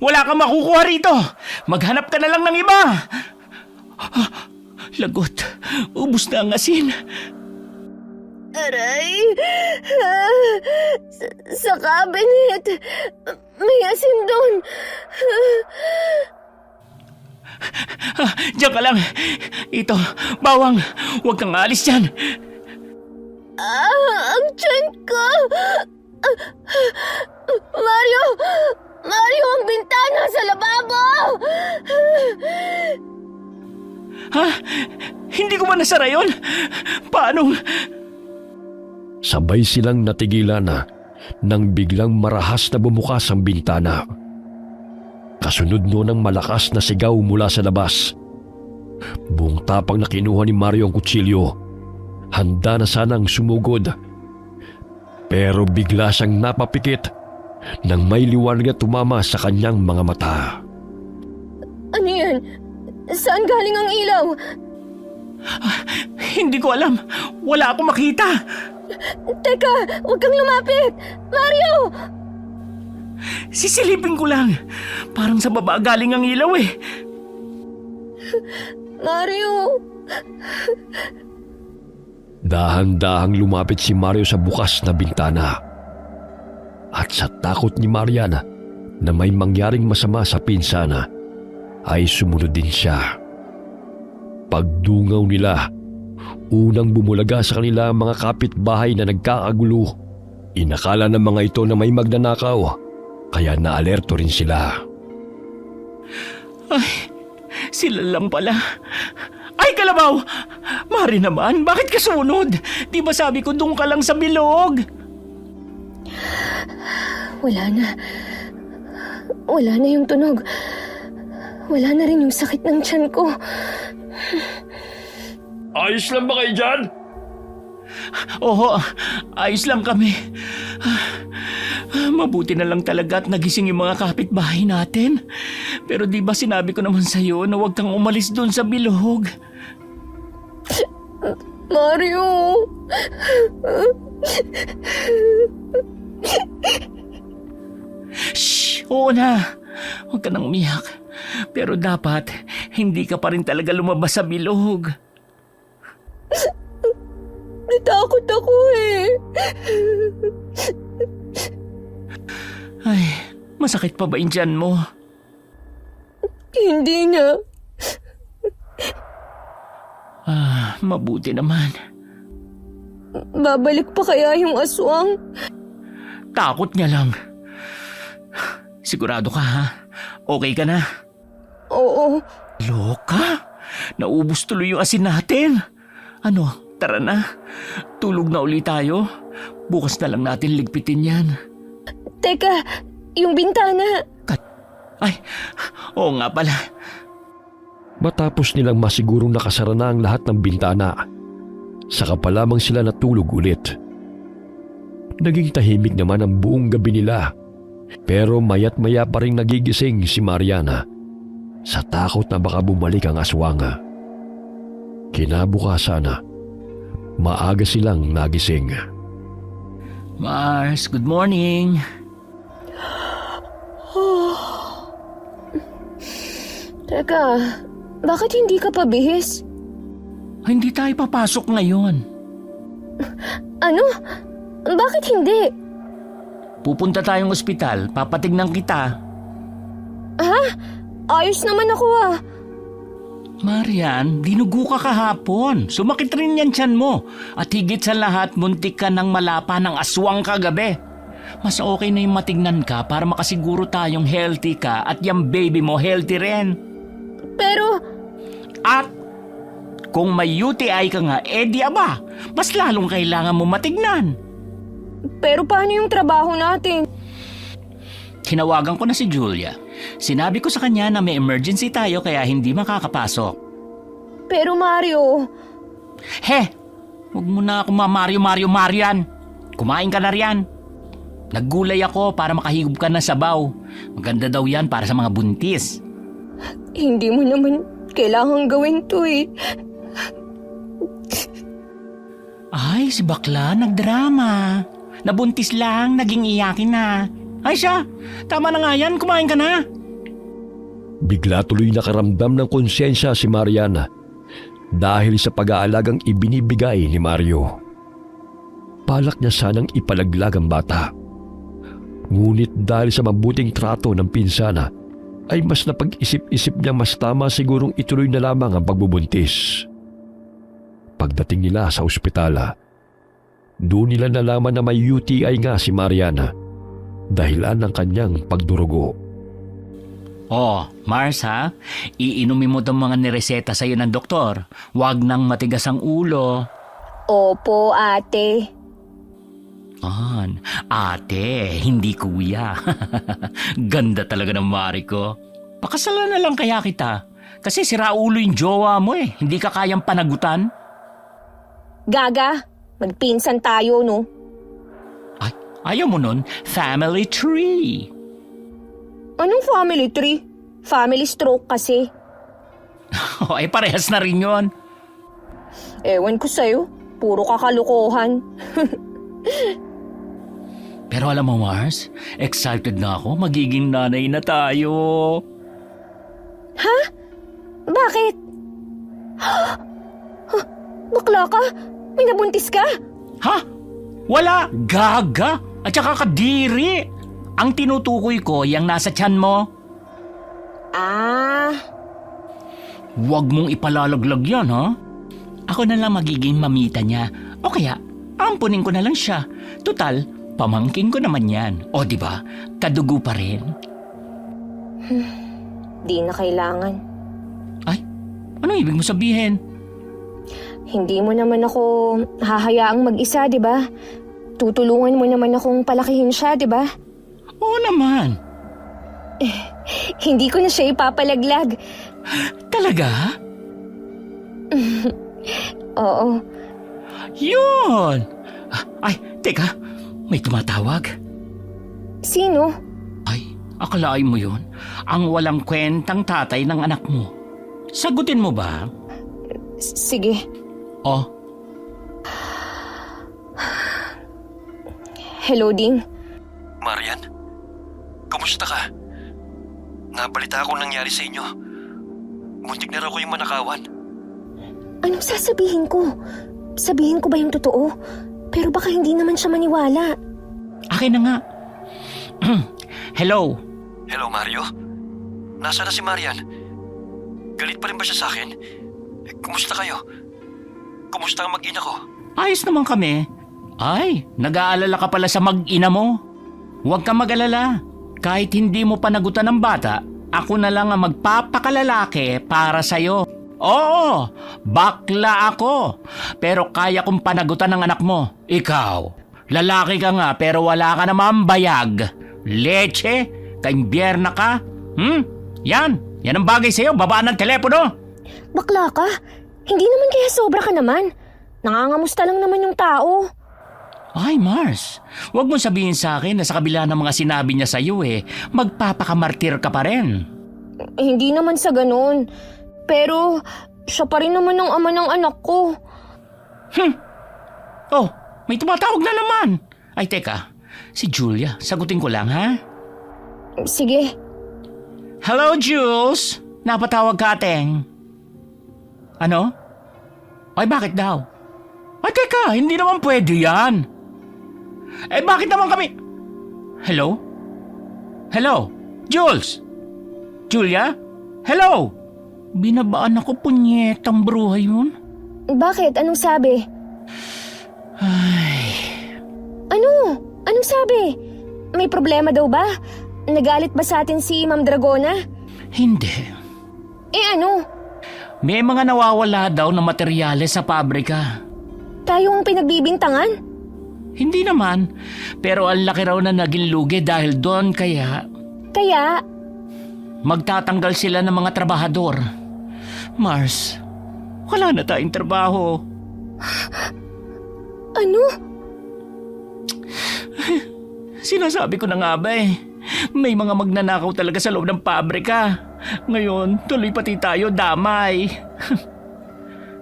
Wala kang makukuha rito. Maghanap ka na lang ng iba. Lagot. Ubus na ang asin. Aray! Sa cabinet! May asin doon! Diyan ka lang. Ito, bawang. Huwag kang aalis dyan. Ang tiyan ko! Mario! Mario, ang bintana sa lababo! Ha? Hindi ko ba nasara yun? Paano? Sabay silang natigilan na nang biglang marahas na bumukas ang bintana. Kasunod noon ang malakas na sigaw mula sa labas. Buong tapang na kinuha ni Mario ang kutsilyo. Handa na sanang sumugod. Pero bigla siyang napapikit nang may liwanag na tumama sa kanyang mga mata. Ano yan? Saan galing ang ilaw? Hindi ko alam. Wala akong makita. Teka, huwag kang lumapit! Mario! Sisilipin ko lang. Parang sa baba galing ang ilaw eh. Mario! Dahan-dahang lumapit si Mario sa bukas na bintana. At sa takot ni Marian na may mangyaring masama sa pinsana, ay sumunod din siya. Pagdungaw nila, unang bumulaga sa kanila ang mga kapitbahay na nagkakagulo. Inakala ng mga ito na may magnanakaw, kaya naalerto rin sila. Ay, sila lang pala. Ay, Kalabaw! Mari naman, bakit ka sunod? Di ba sabi ko doon ka lang sa bilog? Wala na. Wala na yung tunog. Wala na rin yung sakit ng tiyan ko. Ayos lang ba kayo dyan? Oo, ayos lang kami. Mabuti na lang talaga at nagising yung mga kapitbahay natin. Pero di ba sinabi ko naman sa'yo na huwag kang umalis doon sa bilog? Mario! Shh! Oo na. Huwag ka nang umiyak. Pero dapat, hindi ka pa rin talaga lumabas sa bilog. Natakot ako eh. Ay, masakit pa ba yung tiyan mo? Hindi na. Mabuti naman. Babalik pa kaya yung aswang? Takot niya lang. Sigurado ka ha? Okay ka na? Oo. Loka? Naubos tuloy yung asin natin. Ano, tara na. Tulog na ulit tayo. Bukas na lang natin ligpitin yan. Teka, yung bintana. Ay, oo nga pala. Matapos nilang masigurong nakasara na ang lahat ng bintana, saka pa lamang sila natulog ulit. Naging tahimik naman ang buong gabi nila, pero mayat maya pa rin nagigising si Mariana sa takot na baka bumalik ang aswang. Kinabukasan, maaga silang nagising. Mars, good morning. Teka, bakit hindi ka pabihis? Hindi tayo papasok ngayon. Ano? Bakit hindi? Pupunta tayong ospital, papatignan kita. Ha? Ayos naman ako ah. Marian, dinugo ka kahapon. Sumakit rin yan tiyan mo. At higit sa lahat, muntik ka ng malapa ng aswang kagabi. Mas okay na yung matignan ka para makasiguro tayong healthy ka at yung baby mo healthy rin. Pero, At kung may UTI ka nga, di aba, mas lalong kailangan mo matignan. pero paano yung trabaho natin? Tinawagan ko na si Julia. Sinabi ko sa kanya na may emergency tayo kaya hindi makakapasok. Pero Mario, Huwag mo na ako Marian. Kumain ka na riyan. Naggulay ako para makahigop ka ng sabaw. Maganda daw yan para sa mga buntis. hindi mo naman kailangang gawin to eh. Ay, si bakla, nagdrama. Nabuntis lang, naging iyakin na. Ay siya, tama na nga yan, kumain ka na. Bigla tuloy nakaramdam ng konsensya si Mariana dahil sa pag-aalagang ibinibigay ni Mario. Balak niya sanang ipalaglag ang bata. Ngunit dahil sa mabuting trato ng pinsana, ay mas napag-isip-isip niya mas tama sigurong ituloy na lamang ang pagbubuntis. Pagdating nila sa ospitala, doon nila nalaman na may UTI nga si Mariana dahilan ng kanyang pagdurugo. Oh, Mars ha, iinumin mo itong mga nireseta sa'yo ng doktor. Huwag nang matigas ang ulo. Opo, ate. Ate, hindi kuya. Ganda talaga ng mari ko. Pakasalan na lang kaya kita. Kasi sira ulo yung jowa mo eh. Hindi ka kayang panagutan. Gaga, magpinsan tayo no? Ay, ayaw mo nun? Family tree. Anong family tree? Family stroke kasi. Ay, parehas na rin yun. Ewan ko sa'yo, puro kakalukuhan. Pero alam mo Mars, excited na ako. Magiging nanay na tayo. Ha? Bakit? Bakla ka? May nabuntis ka? Ha? Wala! Gaga! At saka kadiri! Ang tinutukoy ko, yung nasa tiyan mo. Ah, Huwag mong ipalalaglag yan, ha? Ako na lang magiging mamita niya. O kaya, ampunin ko na lang siya. Tutal, pamangkin ko naman yan. O di ba? Kadugo pa rin. di na kailangan. Ay, anong ibig mo sabihin? Hindi mo naman ako hahayaang mag-isa, di ba? Tutulungan mo naman akong palakihin siya, di ba? Oo naman. Hindi ko na siya ipapalaglag. Talaga? Oo. Yun! Ay, teka. May tumatawag. Sino? Ay, akalain mo yun? Ang walang kwentang tatay ng anak mo. Sagutin mo ba? Sige. Oh, Hello, Ding. Marian, kumusta ka? Nabalita akong nangyari sa inyo. Muntik na raw kayong manakawan. Anong sasabihin ko? Sabihin ko ba yung totoo? Pero baka hindi naman siya maniwala. akin na nga. Hello? Hello, Mario? Nasaan na si Marian? Galit pa rin ba siya sa akin? Kumusta kayo? Kumusta ang mag-ina ko? Ayos naman kami. Ay, nag-aalala ka pala sa mag-ina mo. Huwag kang mag-alala. Kahit hindi mo panagutan ng bata, ako na lang ang magpapakalalaki para sa'yo. Oo, bakla ako. Pero kaya kong panagutan ng anak mo. Ikaw, lalaki ka nga pero wala ka naman bayag. Leche, kaimbierna ka. Yan ang bagay sa'yo, babaan ng telepono. Bakla ka? Hindi naman kaya sobra ka naman. Nangangamusta lang naman yung tao. Ay, Mars, huwag mong sabihin sa akin na sa kabila ng mga sinabi niya sa'yo magpapakamartir ka pa rin. Hindi naman sa ganun. Pero siya pa rin naman ang ama ng anak ko. Oh, may tumatawag na naman. Ay, teka, si Julia, sagutin ko lang ha. Sige. Hello, Jules. Napatawag ka, ateng. Ano? Ay, bakit daw? Ay, teka, hindi naman pwede yan. Eh, bakit naman kami... Hello? Hello? Jules? Julia? Hello? Binabaan ako, punyetang bruhay yun. Bakit? Anong sabi? Ay... Ano? Anong sabi? May problema daw ba? Nagalit ba sa atin si Ma'am Dragona? Hindi. Eh ano? May mga nawawala daw na materyales sa pabrika. Tayo ang pinagbibintangan? Hindi naman, pero ang laki raw na naging lugi dahil doon kaya Kaya, magtatanggal sila ng mga trabahador. Mars, wala na tayong trabaho. ano? Sinasabi ko na nga ba may mga magnanakaw talaga sa loob ng pabrika. Ngayon, tuloy pati tayo damay.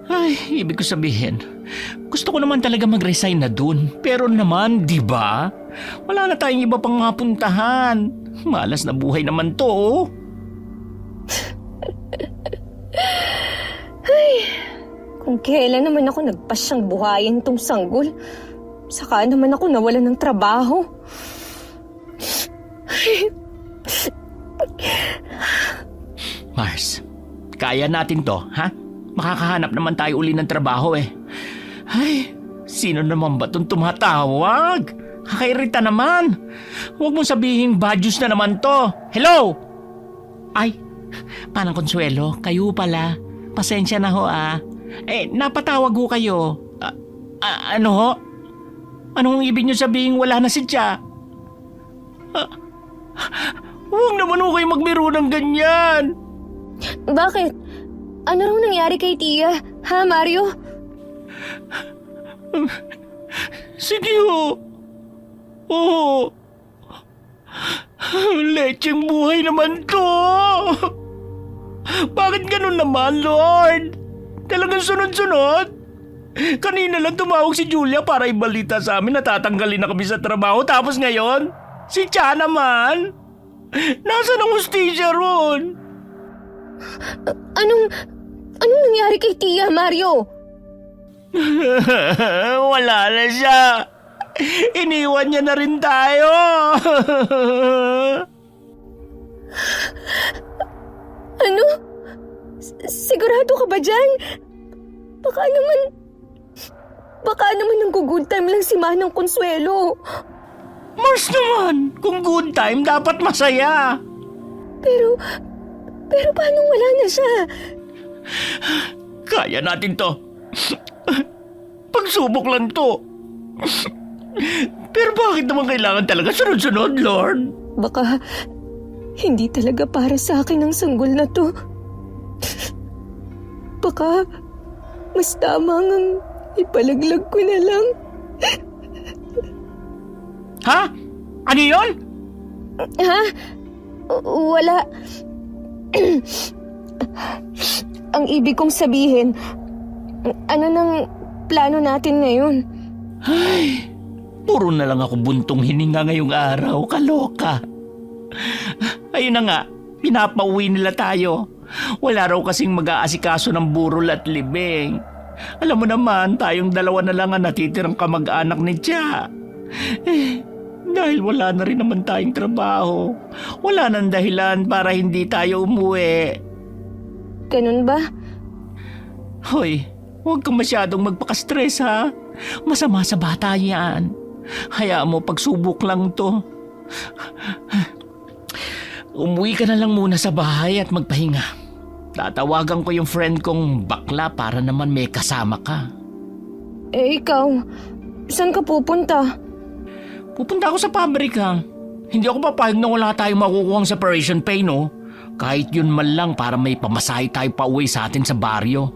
Ay, ibig ko sabihin, gusto ko naman talaga mag-resign na dun. Pero naman, di ba? Wala na tayong iba pang mapuntahan. Malas na buhay naman to, oh. Kung kailan naman ako nagpasyang buhayin tong sanggol, saka naman ako nawalan ng trabaho. Mars, kaya natin to, ha? Makakahanap naman tayo uli ng trabaho Ay, sino naman ba itong tumatawag? Kakairita naman. Huwag mong sabihin badyos na naman to. Hello? Ay, Panang Consuelo, kayo pala. Pasensya na ho napatawag ho kayo. Ano ho? Anong ibig niyo sabihin wala na si Tia? Huwag naman ho kayo magbiro ng ganyan. Bakit? Ano raw nangyari kay Tia? Ha, Mario? Sige ho. Oo. Lecheng buhay naman to. Bakit ganun naman, Lord? Talagang sunod-sunod? Kanina lang tumawag si Julia para ibalita sa amin na tatanggalin na kami sa trabaho. Tapos ngayon, si Tia naman. Nasaan ang hustisya ron? Anong nangyari kay Tia, Mario? Wala na siya. Iniwan niya na rin tayo. Ano? Sigurado ka ba dyan? Baka naman nang-good time lang si Manang Consuelo. Mars naman, kung good time, dapat masaya. Pero paano wala na siya? Kaya natin to. Pagsubok lang to. Pero bakit naman kailangan talaga sunod-sunod, Lord? Baka hindi talaga para sa akin ang sanggol na to. Baka mas tama ngang ipalaglag ko na lang. Ha? Ano yun? Ha? Wala. Ang ibig kong sabihin, ano nang plano natin ngayon? Ay, puro na lang ako buntong hininga ngayong araw, kaloka. Ayun na nga, pinapauwi nila tayo. Wala raw kasing mag-aasikaso ng burol at libing. Alam mo naman, tayong dalawa na lang ang natitirang kamag-anak ni Tia. Dahil wala na rin naman tayong trabaho. Wala nang dahilan para hindi tayo umuwi. Ganun ba? Hoy, huwag kang masyadong magpaka-stress ha. Masama sa bata yan. Hayaan mo, pagsubok lang to. Umuwi ka na lang muna sa bahay at magpahinga. Tatawagan ko yung friend kong bakla para naman may kasama ka. Eh ikaw, saan ka pupunta? Pupunta ako sa pabrika. Hindi ako papayag na wala tayong makukuhang separation pay, no? Kahit yun man lang para may pamasahe tayo pa uwi sa atin sa baryo.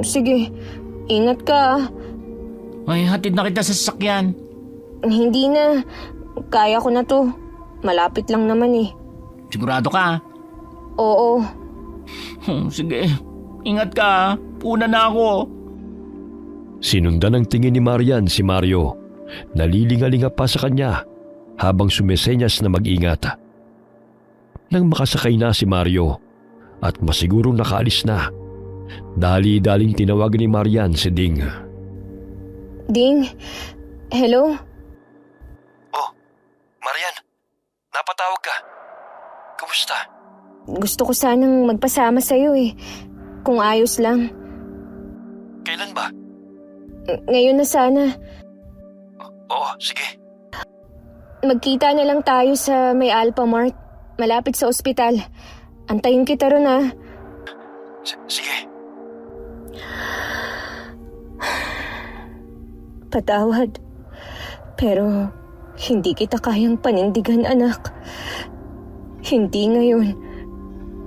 Sige, ingat ka. Ay, hatid na kita sa sasakyan. Hindi na. Kaya ko na to. Malapit lang naman eh. Sigurado ka? Oo. Sige, ingat ka. Una na ako. Sinundan ng tingin ni Marian si Mario. Nalilingalinga pa sa kanya habang sumesenyas na mag-ingat. Nang makasakay na si Mario at masigurong nakaalis na, dali-daling tinawagan ni Marian si Ding. Ding, hello? Oh, Marian, napatawag ka. Kumusta? Gusto ko sanang magpasama sa'yo eh. Kung ayos lang. Kailan ba? Ngayon na sana. Oo, sige. Magkita na lang tayo sa may Alpha Mart. Malapit sa ospital. Antayin kita ron ah. Sige. Patawad. Pero hindi kita kayang panindigan, anak. Hindi ngayon.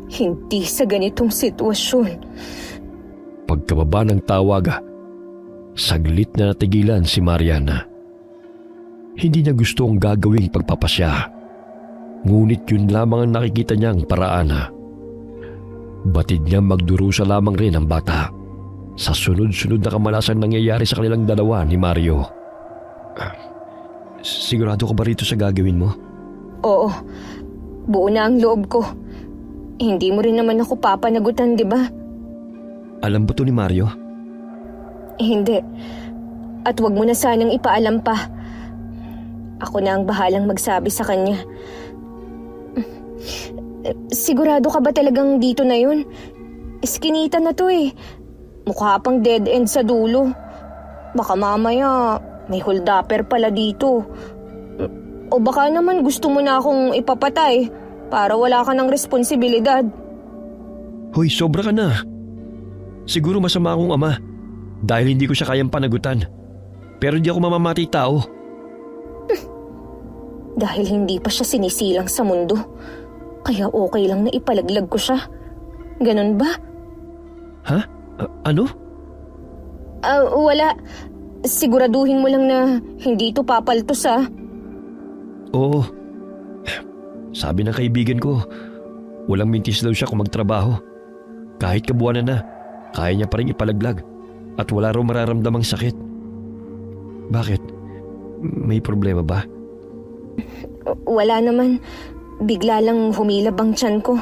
Hindi sa ganitong sitwasyon. Pagkababa ng tawag, saglit na natigilan si Mariana. Hindi niya gusto ang gagawing pagpapasya. Ngunit yun lamang ang nakikita niyang paraan. Batid niya magdurusa lamang rin ang bata sa sunod-sunod na kamalasang nangyayari sa kanilang dalawa ni Mario. Sigurado ka ba rito sa gagawin mo? Oo. Buo na ang loob ko. Hindi mo rin naman ako papanagutan, di ba? Alam ba to ni Mario? Hindi. At wag mo na sanang ipaalam pa. Ako na ang bahalang magsabi sa kanya. Sigurado ka ba talagang dito na yun? Iskinita na to eh. Mukha pang dead end sa dulo. Baka mamaya may holdupper pala dito. O baka naman gusto mo na akong ipapatay para wala ka ng responsibilidad. Hoy, sobra ka na. Siguro masama akong ama dahil hindi ko siya kayang panagutan. Pero hindi ako mamamatay tao. Dahil hindi pa siya sinisilang sa mundo. Kaya okay lang na ipalaglag ko siya. Ganon ba? Ha? Ano? Wala. Siguraduhin mo lang na hindi ito papaltos ah. Oo. Sabi ng kaibigan ko, walang mintis daw siya kung magtrabaho. Kahit kabuwanan na, kaya niya pa rin ipalaglag at wala raw mararamdamang sakit. Bakit? May problema ba? Wala naman. Bigla lang humilab ang tiyan ko.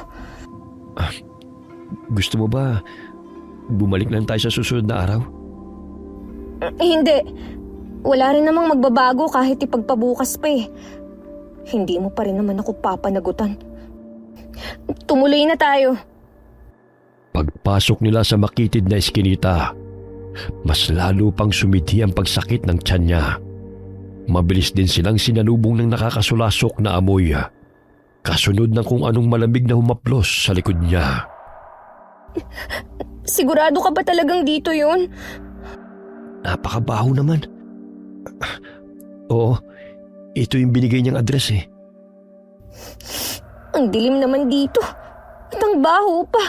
Gusto mo ba bumalik lang tayo sa susunod na araw? Hindi. Wala rin namang magbabago kahit ipagpabukas pa eh. Hindi mo pa rin naman ako papanagutan. Tumuloy na tayo. Pagpasok nila sa makitid na eskinita, mas lalo pang sumidhi ang pagsakit ng tiyan niya. Mabilis din silang sinalubong ng nakakasulasok na amoy, kasunod ng kung anong malamig na humaplos sa likod niya. Sigurado ka ba talagang dito yun? Napakabaho naman. Oo, ito yung binigay niyang address eh. Ang dilim naman dito. At ang baho pa.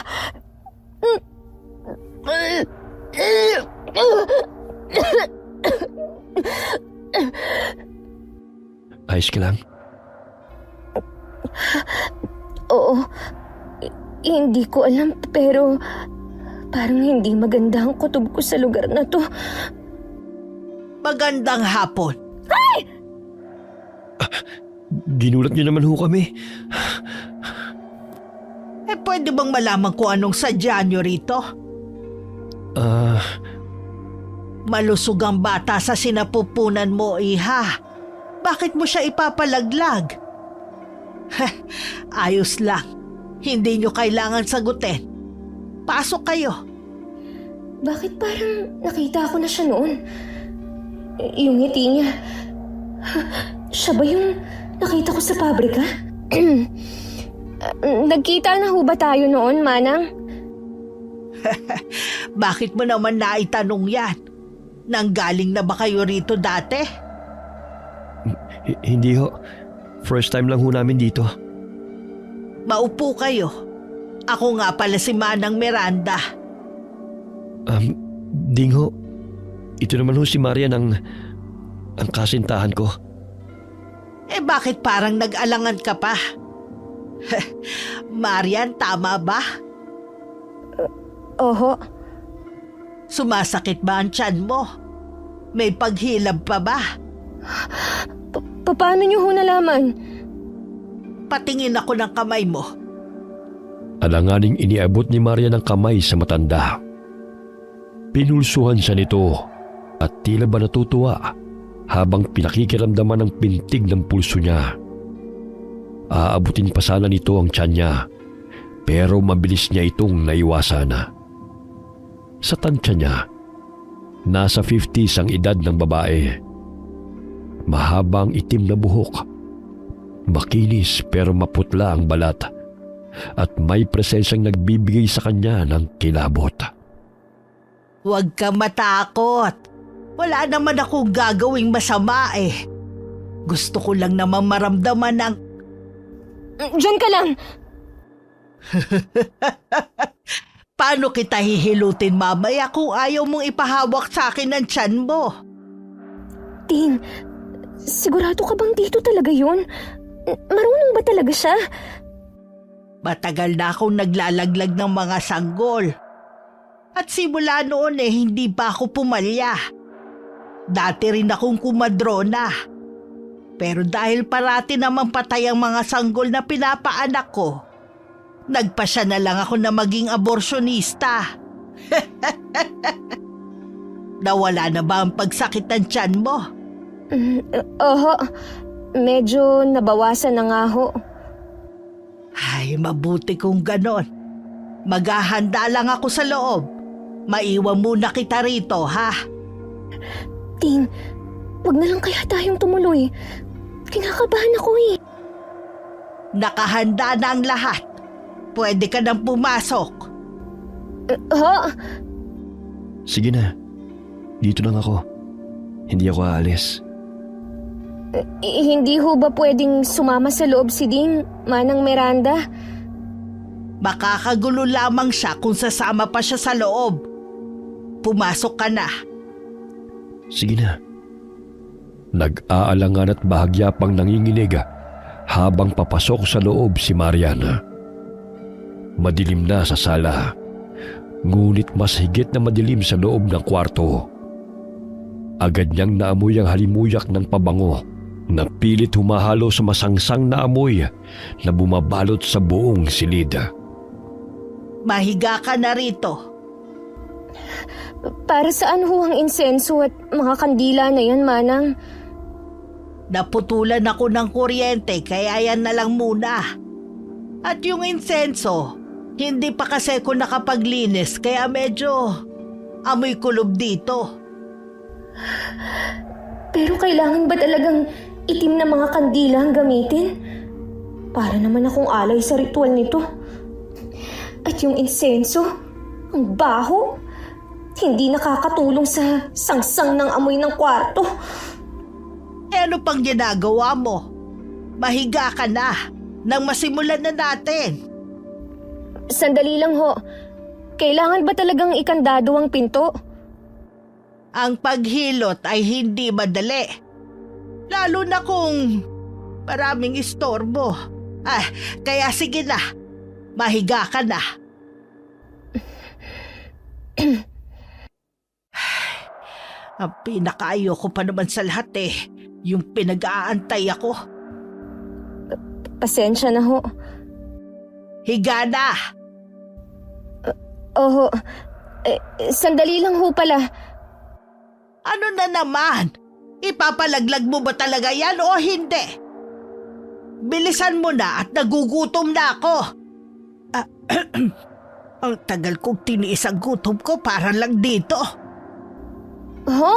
Ayos ka lang? Oo. Hindi ko alam pero parang hindi maganda ang kutob ko sa lugar na to. Magandang hapon. Ginulat niyo naman ho kami. Pwede bang malaman kung anong sadya niyo rito? Malusog ang bata sa sinapupunan mo, iha. Bakit mo siya ipapalaglag? Ayos lang. Hindi niyo kailangan sagutin. Pasok kayo. Bakit parang nakita ko na siya noon? Yung ngiti niya. Siya ba yung nakita ko sa pabrika? Nagkita na ho ba tayo noon, Manang? Bakit mo naman naitanong yan? Nanggaling na ba kayo rito dati? Hindi ho. First time lang ho namin dito. Maupo kayo. Ako nga pala si Manang Miranda. Ding ho. Ito naman ho si Marian ang kasintahan ko. Bakit parang nag-alangan ka pa? Marian, tama ba? Oho. Sumasakit ba ang tiyan mo? May paghilab pa ba? Paano niyo ho nalaman? Patingin ako ng kamay mo. Alanganing iniabot ni Marian ang kamay sa matanda. Pinulsuhan siya nito at tila ba natutuwa habang pinakikiramdaman ang pintig ng pulso niya. Aabutin pa sana nito ang tiyan niya, pero mabilis niya itong naiwasan. Sa tansya niya, nasa 50s ang edad ng babae. Mahabang itim na buhok, makinis pero maputla ang balat, at may presensyang nagbibigay sa kanya ng kilabot. Huwag ka matakot. Wala naman akong gagawing masama eh. Gusto ko lang naman maramdaman ng... Diyan ka lang! Paano kita hihilutin mamaya kung ayaw mong ipahawak sa akin ang tiyan mo? Tin, sigurado ka bang dito talaga yun? Marunong ba talaga siya? Matagal na akong naglalaglag ng mga sanggol. At simula noon hindi pa ako pumalya. Dati rin akong kumadrona. Pero dahil parati namang patay ang mga sanggol na pinapaanak ko, nagpasya na lang ako na maging aborsyonista. Nawala na ba ang pagsakit ng tiyan mo? Oho, medyo nabawasan na nga ho. Ay, mabuti kung ganon. Maghahanda lang ako sa loob. Maiwan muna kita rito, ha? Tin, wag na lang kaya tayong tumuloy. Kinakabahan ako eh. Nakahanda na ang lahat. Pwede ka nang pumasok. Ho? Sige na, dito lang ako. Hindi ako aalis. Hindi ho ba pwedeng sumama sa loob si Ding, Manang Miranda? Makakagulo lamang siya kung sasama pa siya sa loob. Pumasok ka na. Sige na. Nag-aalangan at bahagya pang nanginginig habang papasok sa loob si Marian. Madilim na sa sala, ngunit mas higit na madilim sa loob ng kwarto. Agad niyang naamoy ang halimuyak ng pabango na pilit humahalo sa masangsang na amoy na bumabalot sa buong silid. Mahiga ka na rito. Para saan ho ang insenso at mga kandila na yan, Manang? Naputulan ako ng kuryente kaya yan na lang muna. At yung insenso, hindi pa kasi ako nakapaglinis kaya medyo amoy kulob dito. Pero kailangan ba talagang itim na mga kandila ang gamitin? Para naman akong alay sa ritual nito. At yung insenso, ang baho, hindi nakakatulong sa sangsang ng amoy ng kwarto. Ano pang ginagawa mo? Mahiga ka na nang masimulan na natin. Sandali lang ho. Kailangan ba talagang ikandado ang pinto? Ang paghilot ay hindi madali. Lalo na kung maraming istorbo. Kaya sige na. Mahiga ka na. Ang pinakaayoko pa naman sa lahat yung pinag-aantay ako. Pasensya na ho. Higa na! Oho. Sandali lang ho pala. Ano na naman? Ipapalaglag mo ba talaga yan o hindi? Bilisan mo na at nagugutom na ako. Ang tagal kong tiniis ang gutom ko para lang dito. Ho?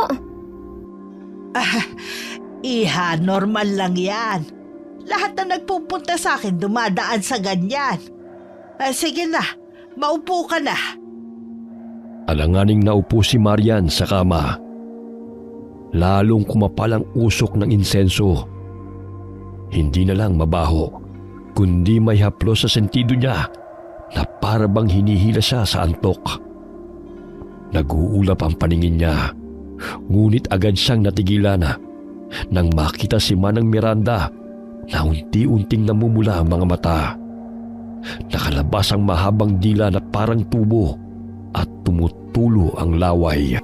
Iha, normal lang yan. Lahat na nagpupunta sa akin dumadaan sa ganyan. Sige na, maupo ka na. Alanganing naupo si Marian sa kama. Lalong kumapal ang usok ng insenso. Hindi na lang mabaho, kundi may haplos sa sentido niya na para bang hinihila siya sa antok. Nag-uulap ang paningin niya, ngunit agad siyang natigilan nang makita si Manang Miranda na unti-unting namumula ang mga mata. Nakalabas ang mahabang dila na parang tubo at tumutulo ang laway.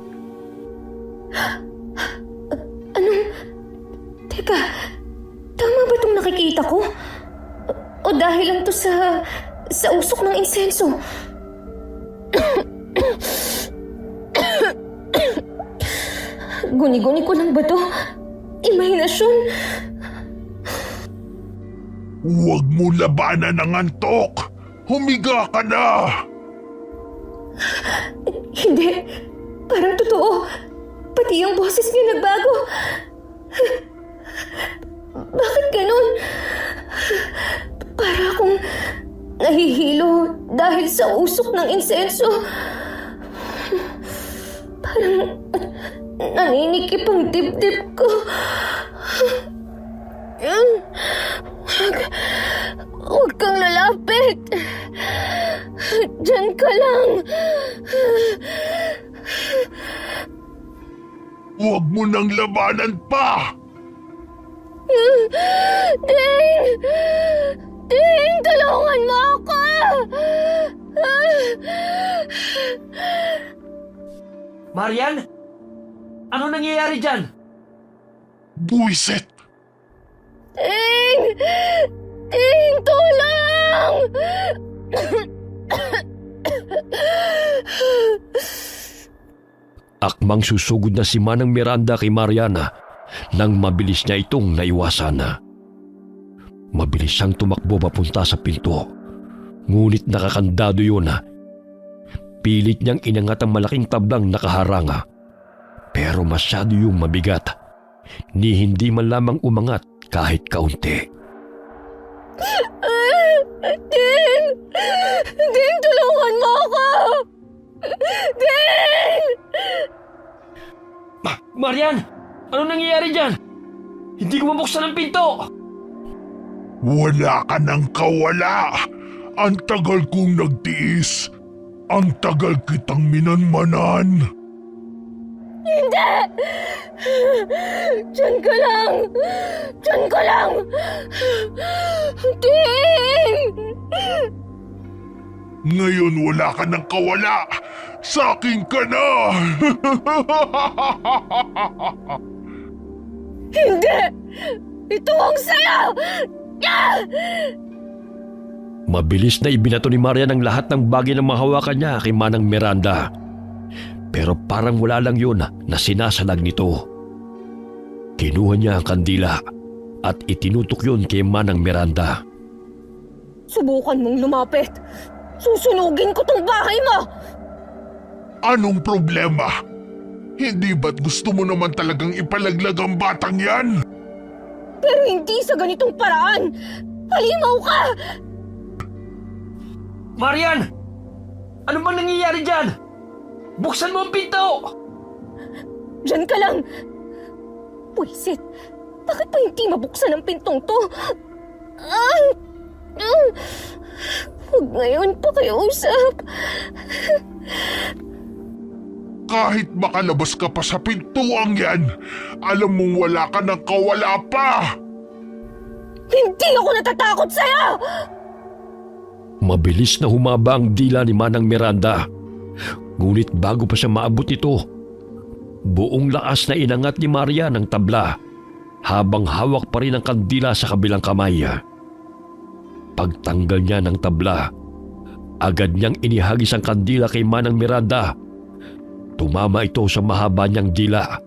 Teka, tama ba itong nakikita ko? O dahil lang to sa usok ng insenso? Guni-guni ko lang ba to? Imahinasyon? Huwag mo labanan ang antok! Humiga ka na! Hindi. Parang totoo. Pati yung boses niya nagbago. Bakit ganun? Para akong nahihilo dahil sa usok ng insenso. Parang naninikip ang dibdib ko. Huwag kang lalapit. Diyan ka lang. Huwag mo nang labanan pa! Ding! Ding! Tulungan mo ako! Marian? Ano nangyayari dyan? Buisit! Ding! Ding! Tulong! Akmang susugod na si Manang Miranda kay Mariana nang mabilis niya itong naiwasan. Mabilis siyang tumakbo papunta sa pinto, ngunit nakakandado yun. Pilit niyang inangat ang malaking tablang nakaharanga, pero masyado yung mabigat, ni hindi man lamang umangat kahit kaunti. Ding! Ding! Tulungan mo ako! Ding! Marian! Ano nangyayari dyan? Hindi ko mabuksan ang pinto! Wala ka nang kawala! Ang tagal kong nagtiis! Ang tagal kitang minanmanan! Hindi! Diyan ka lang! Diyan ka lang! Ding! Ngayon wala ka nang kawala! Sa akin ka na! Hindi! Ito ang sayo! Ah! Mabilis na ibinato ni Marian ang lahat ng bagay na mahawakan niya kay Manang Miranda. Pero parang wala lang yun na sinasalag nito. Kinuha niya ang kandila at itinutok yun kay Manang Miranda. Subukan mong lumapit. Susunugin ko tong bahay mo! Anong problema? Hindi ba't gusto mo naman talagang ipalaglag ang batang yan? Pero hindi sa ganitong paraan! Halimaw ka! Marian! Ano bang nangyayari dyan? Buksan mo ang pinto! Diyan ka lang! Pwisit! Bakit pa hindi mabuksan ang pintong to? Huwag ngayon pakiusap. Kahit makalabas ka pa sa pintuang yan, alam mong wala ka nang kawala pa! Hindi ako natatakot sa'yo! Mabilis na humaba ang dila ni Manang Miranda. Ngunit bago pa siya maabot ito, buong lakas na inangat ni Maria ng tabla habang hawak pa rin ang kandila sa kabilang kamay. Pagtanggal niya ng tabla, agad niyang inihagis ang kandila kay Manang Miranda. Tumama ito sa mahaba niyang dila,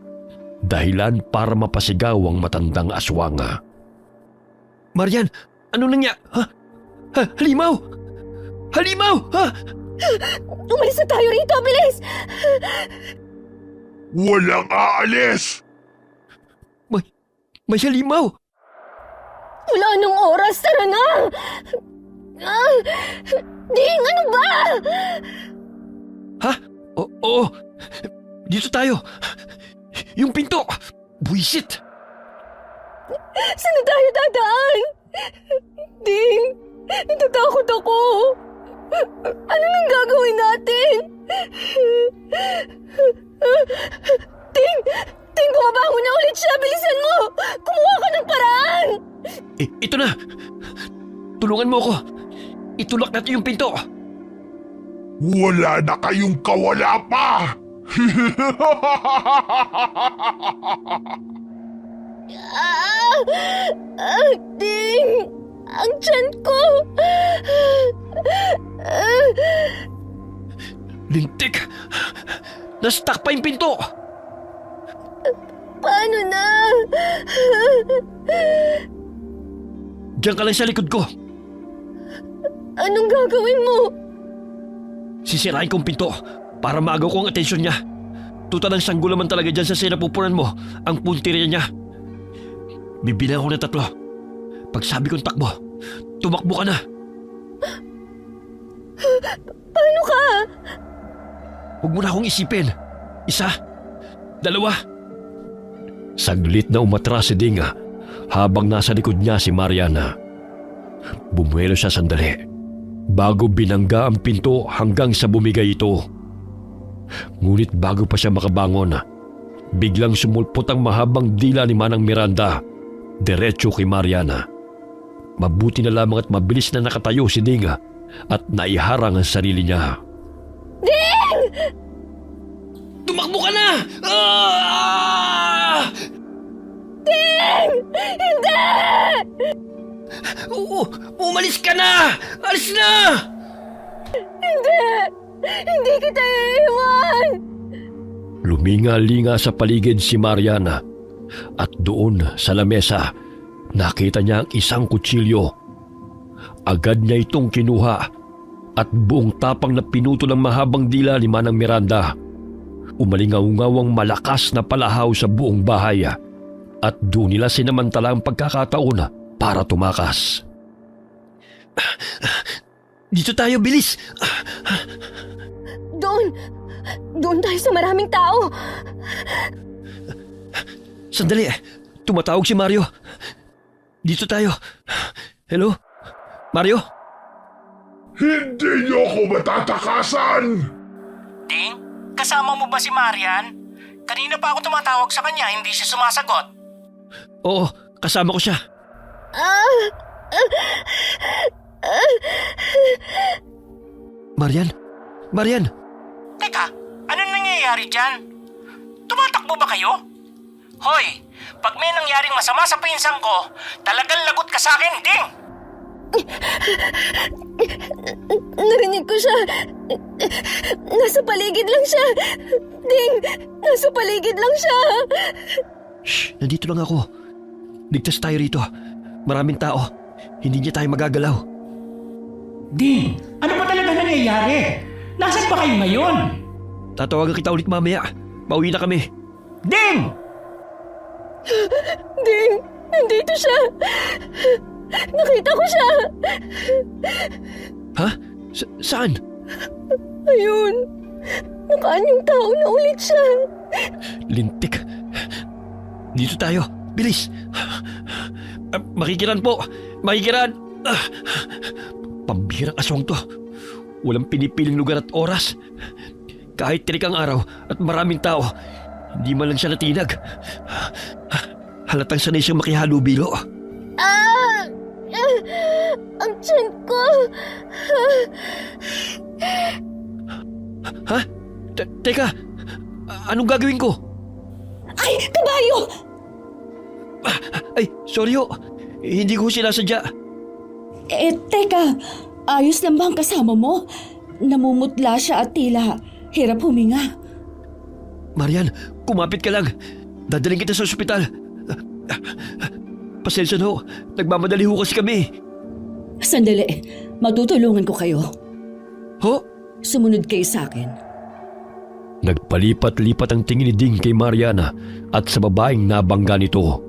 dahilan para mapasigaw ang matandang aswang. Marian, ano nangyari? Halimaw! Halimaw! Umalis na tayo rito, bilis! Walang aalis! May halimaw! Wala nang oras, tara na! Ding, ano ba? Oo, dito tayo. Yung pinto! Buisit! Saan na tayo dadaan? Ding, natatakot ako. Ano nang gagawin natin? Ting, bumabangon na ulit siya. Bilisan mo! Kumuha ka ng paraan! Ito na! Tulungan mo ako! Itulak natin yung pinto! Wala na kayong kawala pa! Ding! Ang tiyan ko! Lintik! Nastak pa yung pinto! Paano na? Diyan ka lang sa likod ko! Anong gagawin mo? Sisirain kong pinto para maagaw ko ang atensyon niya. Tuta ng sanggol naman talaga dyan sa sinapupunan mo ang puntirya niya. Bibilang ako ng 3. Pag sabi kong takbo, tumakbo ka na. Paano ka? Huwag mo na akong isipin. 1, 2. Saglit na umatras si Dinga habang nasa likod niya si Mariana. Bumuelo siya sandali bago binangga ang pinto hanggang sa bumigay ito. Ngunit bago pa siya makabangon, biglang sumulpot ang mahabang dila ni Manang Miranda diretso kay Mariana. Mabuti na lamang at mabilis na nakatayo si Dinga at naiharang ang sarili niya. Ding! Tumakbo ka na! Ah! Ding! Hindi! Umalis ka na! Alis na! Hindi! Hindi kita iiwan! Luminga-linga sa paligid si Mariana at doon sa lamesa nakita niya ang isang kutsilyo. Agad niya itong kinuha at buong tapang na pinuto ng mahabang dila ni Manang Miranda. Umalingaw-ngawang malakas na palahaw sa buong bahay at doon nila sinamantala ang pagkakataon para tumakas. Dito tayo, bilis! Doon tayo sa maraming tao. Sandali, tumatawag si Mario. Dito tayo. Hello? Mario? Hindi niyo ako matatakasan! Ding, kasama mo ba si Marian? Kanina pa ako tumatawag sa kanya, hindi siya sumasagot. Oo, kasama ko siya. Marian? Marian? Teka, ano nangyayari dyan? Tumatakbo ba kayo? Hoy, pag may nangyaring masama sa pinsang ko, talagang lagot ka sa akin, Ding! Narinig ko siya. Nasa paligid lang siya. Ding, nasa paligid lang siya. Shh, nandito lang ako. Ligtas tayo rito. Maraming tao. Hindi niya tayo magagalaw. Ding, ano ba talaga nangyayari? Nasaan ba kayo ngayon? Tatawagan kita ulit mamaya. Pauwi na kami. Ding! Ding, nandito siya. Nakita ko siya. Ha? Saan? Ayun. Nakaanyong tao na ulit siya. Lintik. Dito tayo. Bilis. Makikiran po. Makikiran. Pambihirang aswang to. Walang pinipiling lugar at oras. Kahit tirik ang araw at maraming tao, hindi man lang siya natinag. Halatang sanay siyang makihalubilo. Ang tiyan ko. Ha? Teka, anong gagawin ko? Ay, kabayo! Ay, sorry ho. Hindi ko sinasadya. Teka, ayos lang ba ang kasama mo? Namumutla siya at tila hirap huminga. Marian, kumapit ka lang. Dadaling kita sa ospital. Pasensya na ho. Nagmamadali ho kasi kami. Sandali, matutulungan ko kayo. Ho? Sumunod kayo sa akin. Nagpalipat-lipat ang tingin ni Ding kay Mariana at sa babaeng nabangga nito.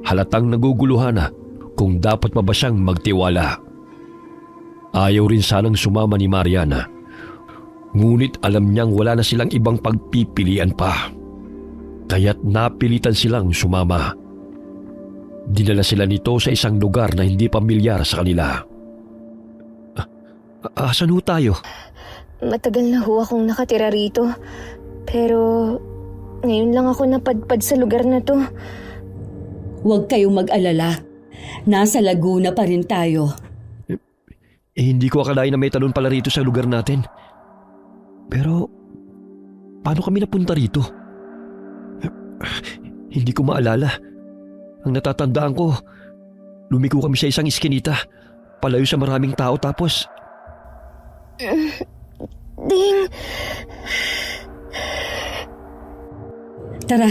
Halatang naguguluhan na kung dapat ba siyang magtiwala. Ayaw rin sanang sumama ni Mariana. Ngunit alam niyang wala na silang ibang pagpipilian pa. Kaya't napilitan silang sumama. Dinala sila nito sa isang lugar na hindi pamilyar sa kanila. Asan ho tayo? Matagal na ho akong nakatira rito. Pero ngayon lang ako napadpad sa lugar na to. Huwag kayong mag-alala. Nasa Laguna pa rin tayo. Hindi ko akalain na may talon pala rito sa lugar natin. Pero, paano kami napunta rito? Hindi ko maalala. Ang natatandaan ko, lumiko kami sa isang iskinita, palayo sa maraming tao tapos... Ding! Tara,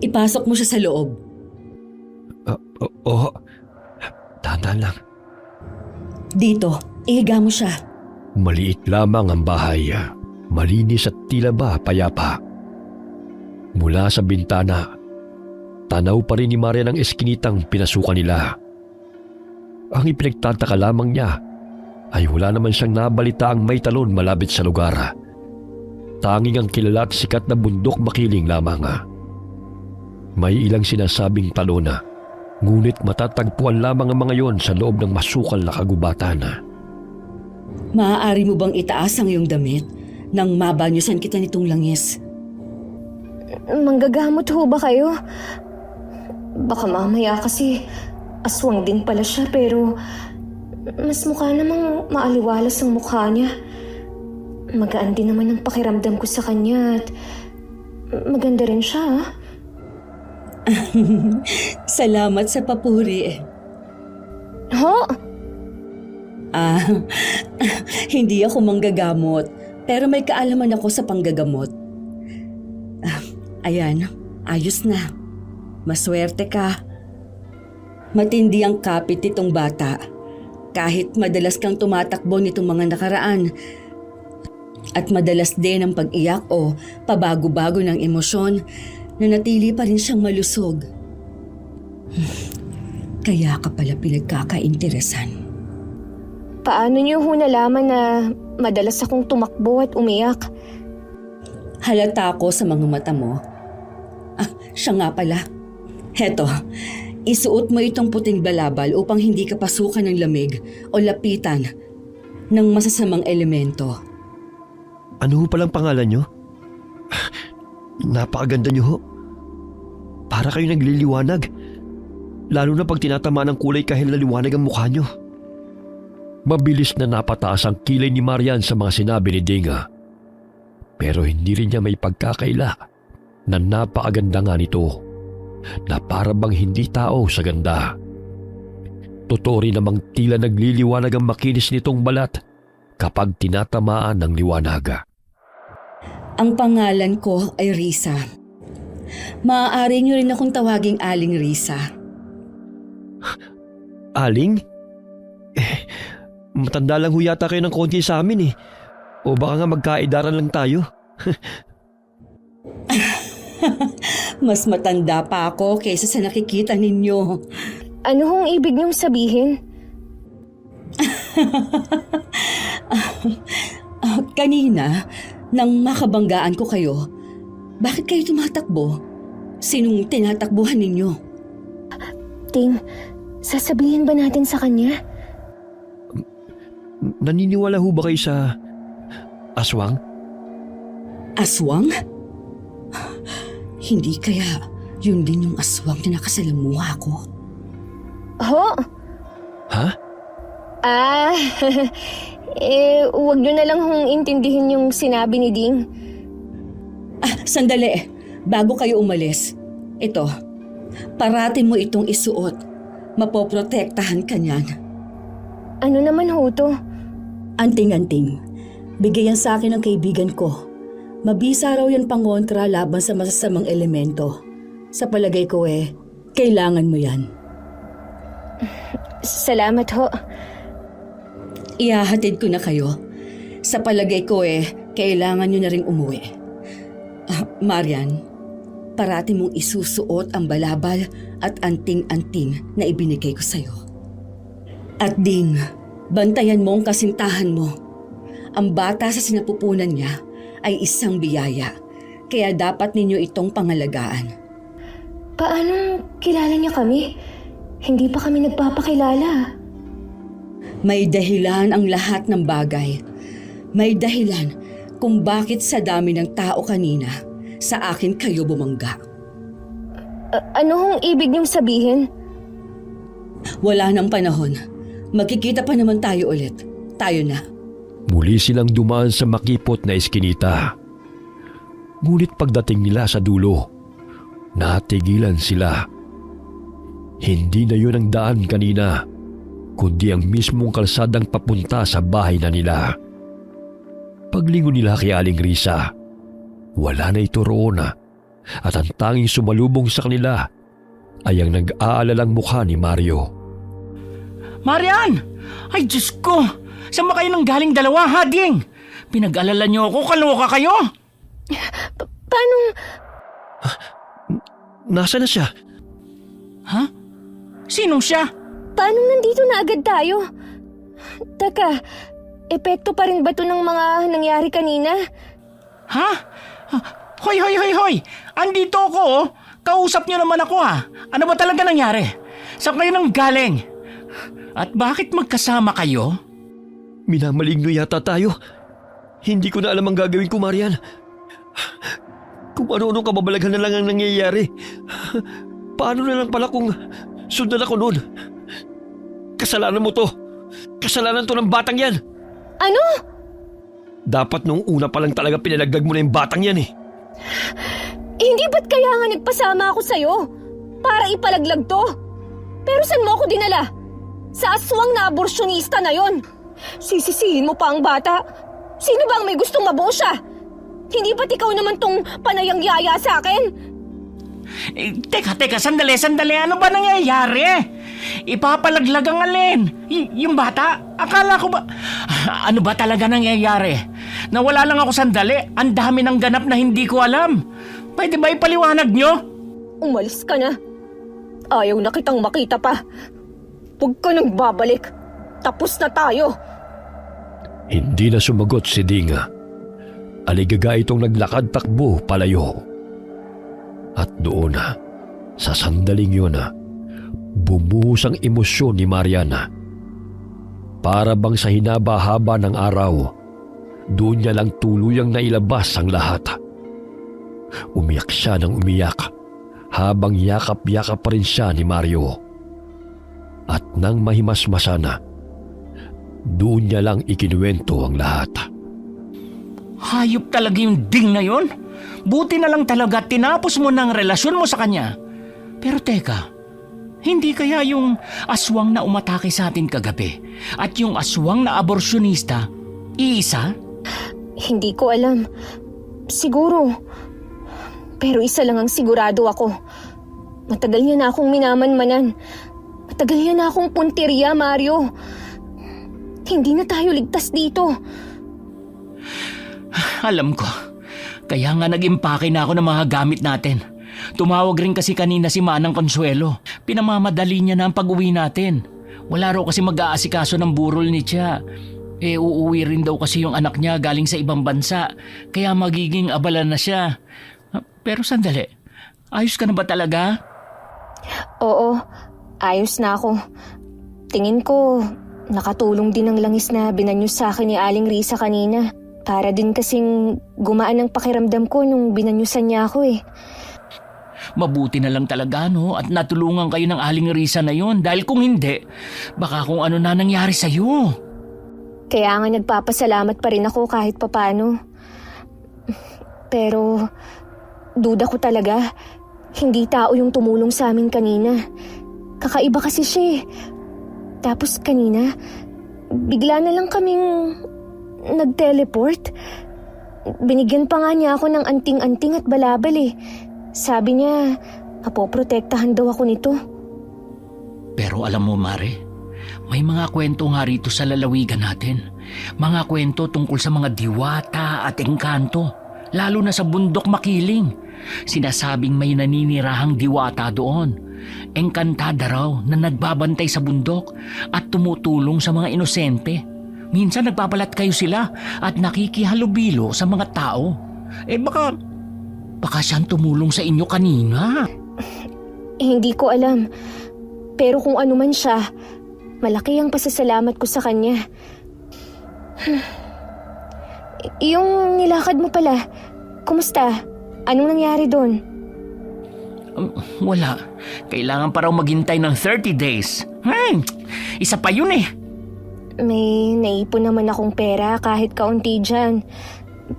ipasok mo siya sa loob. Oo, dahan-dahan lang. Dito, ihiga mo siya. Maliit lamang ang bahay. Malinis at tila ba payapa. Mula sa bintana, tanaw pa rin ni Maria ng eskinitang pinasukan nila. Ang ipinagtataka lamang niya ay wala naman siyang nabalitaang may talon malapit sa lugar. Tanging ang kilala at sikat na bundok makiling lamang. May ilang sinasabing talon, ngunit matatagpuan lamang ang mga yon sa loob ng masukal na kagubatan. Maaari mo bang itaas ang iyong damit nang mabanyusan kita nitong langis? Manggagamot ho ba kayo? Baka mamaya kasi aswang din pala siya pero mas mukha namang maaliwalas ang mukha niya. Magaan din naman ang pakiramdam ko sa kanya at maganda rin siya. Salamat sa papuri. Ho? Hindi ako manggagamot, pero may kaalaman ako sa panggagamot. Ayan, ayos na. Maswerte ka. Matindi ang kapit nitong bata. Kahit madalas kang tumatakbo nitong mga nakaraan. At madalas din ang pag-iyak o pabago-bago ng emosyon, nanatili pa rin siyang malusog. Kaya ka pala pinagkakainteresan. Paano niyo ho nalaman na madalas akong tumakbo at umiyak? Halata ko sa mga mata mo. Siya nga pala. Heto, isuot mo itong puting balabal upang hindi ka pasukan ng lamig o lapitan ng masasamang elemento. Ano ho palang pangalan nyo? Napakaganda nyo ho. Para kayo nagliliwanag. Lalo na pag tinatamaan ng kulay kahit naliwanag ang mukha nyo. Mabilis na napataas ang kilay ni Marian sa mga sinabi ni Dinga. Pero hindi rin niya may pagkakaila na napakaganda nga nito. Na para bang hindi tao sa ganda. Totoo rin namang tila nagliliwanag ang makinis nitong balat kapag tinatamaan ng liwanag. Ang pangalan ko ay Risa. Maaari niyo rin akong tawaging Aling Risa. Aling? Matanda lang ho yata kayo ng konti sa amin eh. O baka nga magkaedaran lang tayo. Mas matanda pa ako kaysa sa nakikita ninyo. Ano hong ibig niyong sabihin? Kanina, nang makabanggaan ko kayo, bakit kayo tumatakbo? Sinong tinatakbuhan ninyo? Ting, sasabihin ba natin sa kanya? Naniniwala ho ba kayo sa aswang? Aswang? Hindi kaya yun din yung aswang na nakasalamuha ko? Ho? Ha? Huwag niyo na lang hong intindihin yung sinabi ni Ding. Sandali. Bago kayo umalis. Ito, parati mo itong isuot. Mapoprotektahan ka niyan. Ano naman ho to? Anting-anting. Bigayan sa akin ng kaibigan ko. Mabisa raw yan pangontra laban sa masasamang elemento. Sa palagay ko kailangan mo yan. Salamat ho. Ihahatid ko na kayo. Sa palagay ko kailangan nyo na rin umuwi. Marian, parati mong isusuot ang balabal at anting-anting na ibinigay ko sa'yo. At Ding, bantayan mo ang kasintahan mo. Ang bata sa sinapupunan niya ay isang biyaya. Kaya dapat ninyo itong pangalagaan. Paano kilala niya kami? Hindi pa kami nagpapakilala. May dahilan ang lahat ng bagay. May dahilan kung bakit sa dami ng tao kanina, sa akin kayo bumangga. Ano hong ibig niyong sabihin? Wala nang panahon. Magkikita pa naman tayo ulit. Tayo na. Muli silang dumaan sa makipot na eskinita. Ngunit pagdating nila sa dulo, natigilan sila. Hindi na yun ang daan kanina, kundi ang mismong kalsadang papunta sa bahay na nila. Paglingon nila kay Aling Risa, wala na ito roon at ang tanging sumalubong sa kanila ay ang nag-aalalang mukha ni Mario. Marian! Ay, Diyos ko! Saan ba kayo nang galing dalawa, Hading? Pinag-alala niyo ako, kaloka kayo? Paano? Nasaan na siya? Ha? Sinong siya? Paano nandito na agad tayo? Teka, epekto pa rin ba ito ng mga nangyari kanina? Ha? Hoy, hoy, hoy, hoy! Andito ako, oh! Kausap niyo naman ako, ha? Ano ba talaga nangyari? Saan kayo nang galing? At bakit magkasama kayo? Minamaligno yata tayo. Hindi ko na alam ang gagawin ko, Marian. Kung ano-ano kababalaghan na lang ang nangyayari. Paano na lang pala kung sundan ako noon? Kasalanan mo to. Kasalanan to ng batang yan. Ano? Dapat nung una pa lang talaga pinalagdag mo na yung batang yan eh. Hindi ba't kaya nga nagpasama ako sa'yo? Para ipalaglag to? Pero saan mo ako dinala? Sa aswang na aborsyonista na yon. Sisisihin mo pa ang bata. Sino ba ang may gustong mabuo siya? Hindi ba't ikaw naman tong panayang yaya sa akin? Teka, sandali. Ano ba nangyayari? Ipapalaglag ang alin? Yung bata? Akala ko ba... Ano ba talaga nangyayari? Nawala lang ako sandali. Ang dami ng ganap na hindi ko alam. Pwede ba ipaliwanag nyo? Umalis ka na. Ayaw na kitang makita pa. Huwag ka nang babalik. Tapos na tayo. Hindi na sumagot si Dinga. Aligaga itong naglakad takbo palayo. At doon sa sandaling yun bumuhos ang emosyon ni Mariana. Para bang sa hinaba-haba ng araw, doon niya lang tuluyang nailabas ang lahat. Umiyak siya ng umiyak habang yakap-yakap pa rin siya ni Mario. At nang mahimasmasa na, doon niya lang ikinuwento ang lahat. Hayop talaga yung Ding na yon. Buti na lang talaga tinapos mo ng relasyon mo sa kanya. Pero teka, hindi kaya yung aswang na umatake sa atin kagabi at yung aswang na aborsyonista, iisa? Hindi ko alam. Siguro. Pero isa lang ang sigurado ako. Matagal niya na akong minamanmanan. Matagal niya na akong punteriya, Mario. Hindi na tayo ligtas dito. Alam ko. Kaya nga nag-impake na ako ng mga gamit natin. Tumawag rin kasi kanina si Manang Consuelo. Pinamamadali niya na ang pag-uwi natin. Wala raw kasi mag-aasikaso ng burol ni Tia. Uuwi rin daw kasi yung anak niya galing sa ibang bansa. Kaya magiging abala na siya. Pero sandali, ayos ka na ba talaga? Oo, ayos na ako. Tingin ko, nakatulong din ang langis na binanyos sa akin ni Aling Risa kanina. Para din kasing gumaan ang pakiramdam ko nung binanyusan niya ako eh. Mabuti na lang talaga, no? At natulungan kayo ng Aling Risa na yon. Dahil kung hindi, baka kung ano na nangyari sa'yo. Kaya nga nagpapasalamat pa rin ako kahit papano. Pero duda ko talaga, hindi tao yung tumulong sa amin kanina. Kakaiba kasi siya eh. Tapos kanina, bigla na lang kaming nag-teleport. Binigyan pa nga niya ako ng anting-anting at balabal eh. Sabi niya, mapoprotektahan daw ako nito. Pero alam mo, Mare, may mga kwento nga rito sa lalawigan natin. Mga kwento tungkol sa mga diwata at engkanto, lalo na sa bundok Makiling. Sinasabing may naninirahang diwata doon. Engkantada raw na nagbabantay sa bundok at tumutulong sa mga inosente. Minsan nagpapalat kayo sila at nakikihalubilo sa mga tao. Baka siyang tumulong sa inyo kanina. Hindi ko alam. Pero kung ano man siya, malaki ang pasasalamat ko sa kanya. Yung nilakad mo pala, kumusta? Anong nangyari doon? Wala. Kailangan pa raw maghintay ng 30 days. Isa pa yun eh. May naipon naman akong pera kahit kaunti dyan.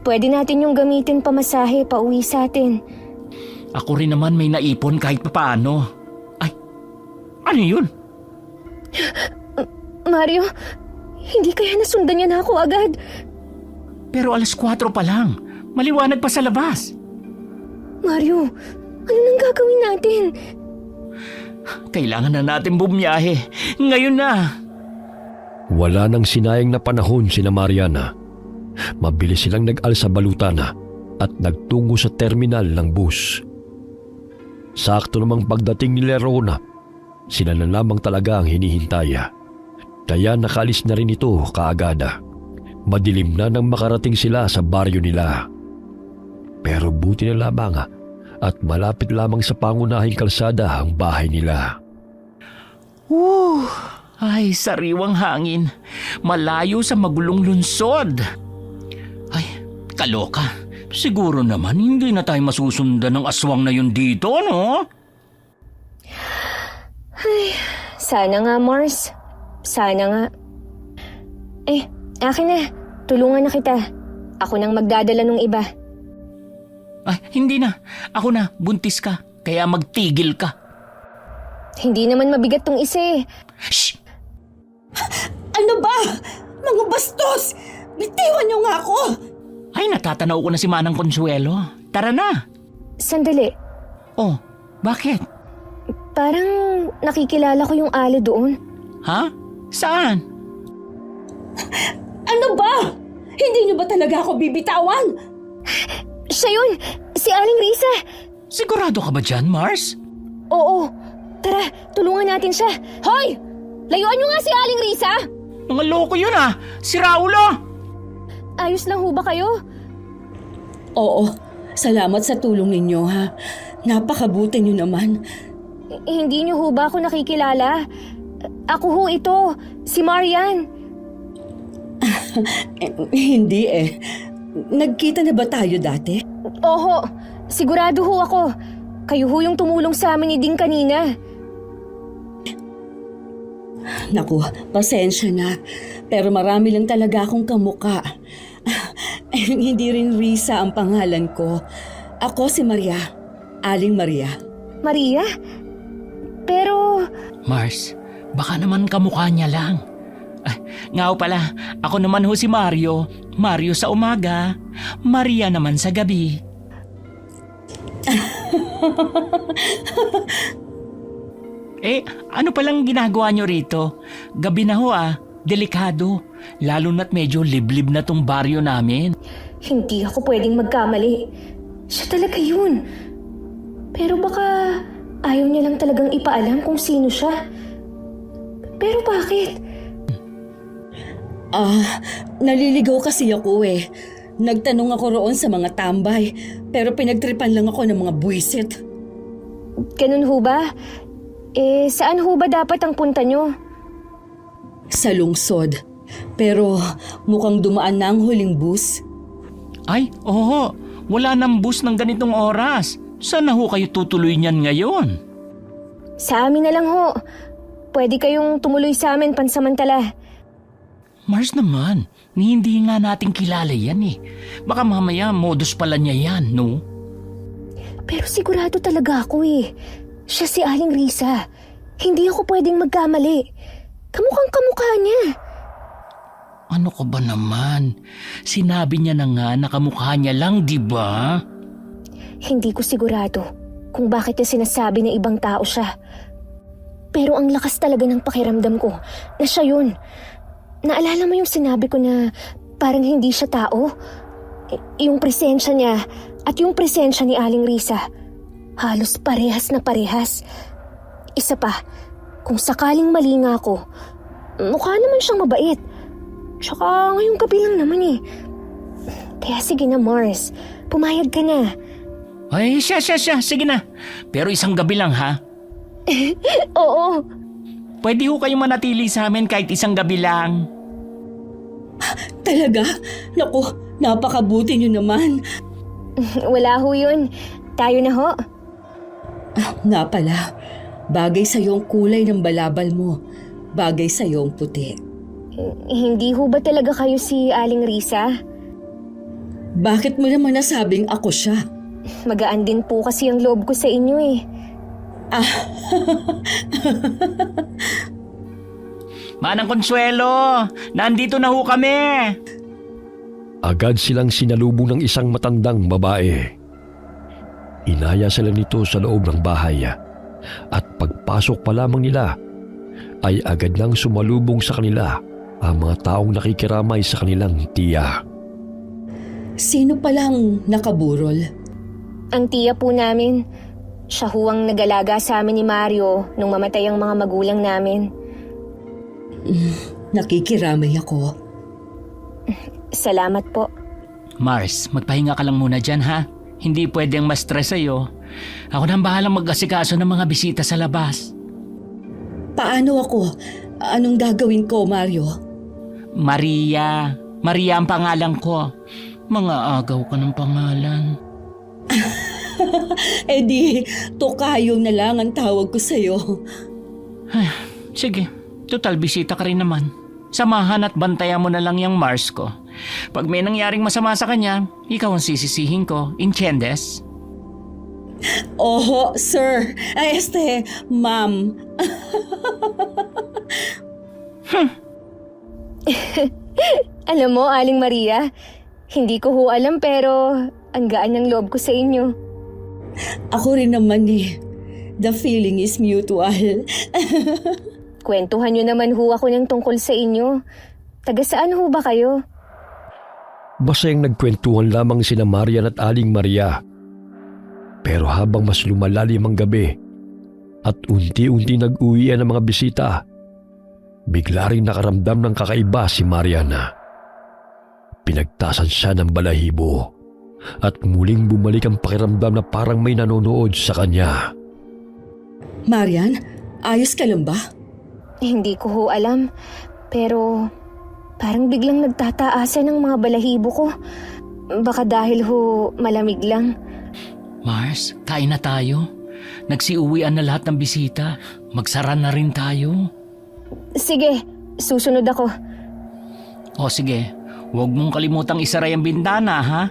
Pwede natin yung gamitin pamasahe pauwi sa atin. Ako rin naman may naipon kahit papaano. Ay, ano yun? Mario, hindi kaya nasundan niya na ako agad? Pero 4:00 pa lang. Maliwanag pa sa labas. Mario, ano nang gagawin natin? Kailangan na natin bumiyahe. Ngayon na. Wala nang sinayang na panahon sina Mariana. Mabilis silang nag-al sa balutana at nagtungo sa terminal ng bus. Sakto namang pagdating ni Lerona, sila na lamang talaga ang hinihintaya. Kaya nakalis na rin ito kaagada. Madilim na nang makarating sila sa baryo nila. Pero buti na lamang at malapit lamang sa pangunahing kalsada ang bahay nila. Ay, sariwang hangin. Malayo sa magulong lunsod. Ay, kaloka. Siguro naman hindi na tayo masusundan ng aswang na yun dito, no? Ay, sana nga, Mars. Sana nga. Akin na. Tulungan na kita. Ako nang magdadala ng iba. Ay, hindi na. Ako na, buntis ka. Kaya magtigil ka. Hindi naman mabigat tong isa eh. Shh! Ano ba? Mga bastos! Bitiwan niyo nga ako! Ay, natatanaw ko na si Manang Consuelo. Tara na. Sandali. Oh, bakit? Parang nakikilala ko yung Ali doon. Ha? Saan? Ano ba? Hindi niyo ba talaga ako bibitawan? Siya yun! Si Aling Risa! Sigurado ka ba dyan, Mars? Oo. Tara, tulungan natin siya. Hoy! Layuan niyo nga si Aling Risa! Mga loko yun ah! Si Raulo! Ayos lang ho ba kayo? Oo, salamat sa tulong ninyo ha. Napakabuti niyo naman. Hindi niyo ho ba ako nakikilala? Ako ho ito, si Marian. Hindi eh. Nagkita na ba tayo dati? Oho, sigurado ho ako. Kayo ho yung tumulong sa amin ni Ding kanina. Naku, pasensya na. Pero marami lang talaga akong kamuka. Hindi rin Risa ang pangalan ko. Ako si Maria. Aling Maria. Maria? Pero... Mars, baka naman kamukha niya lang. Nga pala, ako naman ho si Mario. Mario sa umaga, Maria naman sa gabi. Ano palang ginagawa nyo rito? Gabi na ho delikado. Lalo na't medyo liblib na tong baryo namin. Hindi ako pwedeng magkamali. Siya talaga yun. Pero baka ayaw niya lang talagang ipaalam kung sino siya. Pero bakit? Naliligaw kasi ako eh. Nagtanong ako roon sa mga tambay, pero pinagtripan lang ako ng mga buwisit. Ganun ho ba? Saan ho ba dapat ang punta nyo? Sa lungsod. Pero mukhang dumaan na ang huling bus. Ay, oo. Wala nang bus ng ganitong oras. Saan na ho kayo tutuloy niyan ngayon? Sa amin na lang ho. Pwede kayong tumuloy sa amin pansamantala. Mars naman, hindi nga natin kilala yan eh. Baka mamaya modus pala niya yan, no? Pero sigurado talaga ako eh. Siya si Aling Risa. Hindi ako pwedeng magkamali. Kamukhang kamukha niya. Ano ka ba naman? Sinabi niya na nga na kamukha niya lang, di ba? Hindi ko sigurado kung bakit niya sinasabi na ibang tao siya. Pero ang lakas talaga ng pakiramdam ko na siya yun. Naalala mo yung sinabi ko na parang hindi siya tao? Yung presensya niya at yung presensya ni Aling Risa, halos parehas na parehas. Isa pa, kung sakaling mali nga ako, mukha naman siyang mabait. Tsaka ngayong gabi lang naman eh. Kaya sige na, Mars. Pumayag ka na. Ay, siya. Sige na. Pero isang gabi lang ha. Oo. Pwede ho kayong manatili sa amin kahit isang gabi lang. Talaga? Naku, napakabuti niyo naman. Wala ho yun. Tayo na ho. Nga pala, bagay sa'yo ang kulay ng balabal mo. Bagay sa'yo ang puti. Hindi ho ba talaga kayo si Aling Risa? Bakit mo naman nasabing ako siya? Magaan din po kasi ang loob ko sa inyo eh. Manang Consuelo, nandito na ho kami. Agad silang sinalubong ng isang matandang babae. Inaya sila nito sa loob ng bahay at pagpasok pa lamang nila ay agad nang sumalubong sa kanila ang mga taong nakikiramay sa kanilang tiya. Sino palang nakaburol? Ang tiya po namin. Siya ho ang nag-alaga sa amin ni Mario nung mamatay ang mga magulang namin. Nakikiramay ako. Salamat po. Mars, magpahinga ka lang muna dyan ha. Hindi pwedeng ma-stress sa'yo. Ako na ang bahalang mag-asikaso ng mga bisita sa labas. Paano ako? Anong gagawin ko, Mario? Maria. Maria ang pangalan ko. Mga agaw ka ng pangalan. Eh di, Tokayo na lang ang tawag ko sa'yo. Sige, total bisita ka rin naman. Samahan at bantayan mo na lang yung Mars ko. Pag may nangyaring masama sa kanya, ikaw ang sisisihin ko. Inchendes? Oho, sir. Ay, ma'am. Alam mo, Aling Maria, hindi ko ho alam pero ang gaan ng loob ko sa inyo. Ako rin naman eh. The feeling is mutual. Kwentuhan nyo naman ho ako ng tungkol sa inyo. Taga saan ho ba kayo? Masayang nagkwentuhan lamang sina Marian at Aling Maria. Pero habang mas lumalalim ang gabi at unti-unti nag-uwian ang mga bisita, bigla rin nakaramdam ng kakaiba si Mariana. Pinagtasan siya ng balahibo at muling bumalik ang pakiramdam na parang may nanonood sa kanya. Marian, ayos ka lang ba? Hindi ko ho alam. Pero parang biglang nagtataasan ng mga balahibo ko. Baka dahil ho malamig lang. Mars, kain na tayo. Nagsiuwian na lahat ng bisita. Magsara na rin tayo. Sige, susunod ako. O sige, huwag mong kalimutang isaray ang bintana ha.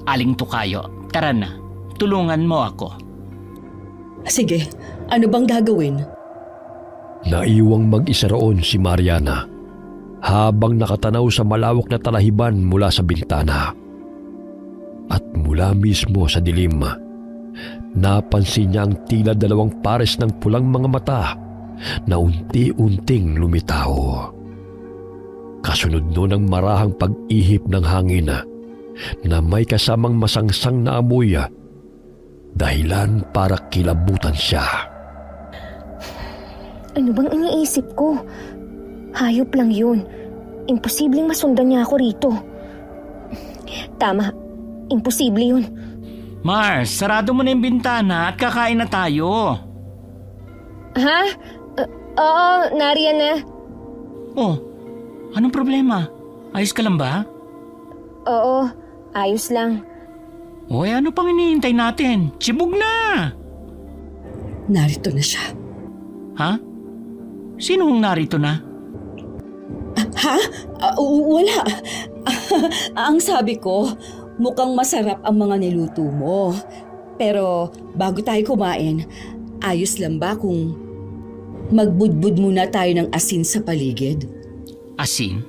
Aling Tokayo, tara na. Tulungan mo ako. Sige, ano bang gagawin? Naiwang mag-isa roon si Mariana habang nakatanaw sa malawak na talahiban mula sa bintana. At mula mismo sa dilim, napansin niya ang tila dalawang pares ng pulang mga mata na unti-unting lumitaw. Kasunod nun ang marahang pag-ihip ng hangin na may kasamang masangsang na amoy, dahilan para kilabutan siya. Ano bang iniisip ko? Hayop lang yun. Imposibleng masundan niya ako rito. Tama, imposible yun. Mars, sarado mo na yung bintana at kakain na tayo. Ha? Oo, nariyan na. Oh, anong problema? Ayos ka lang ba? Oo, ayos lang. Oy, ano pang iniintay natin? Sibog na! Narito na siya. Ha? Sino ang narito na? Ha? Wala. Ang sabi ko, mukhang masarap ang mga niluto mo. Pero bago tayo kumain, ayos lang ba kung magbudbud muna tayo ng asin sa paligid? Asin?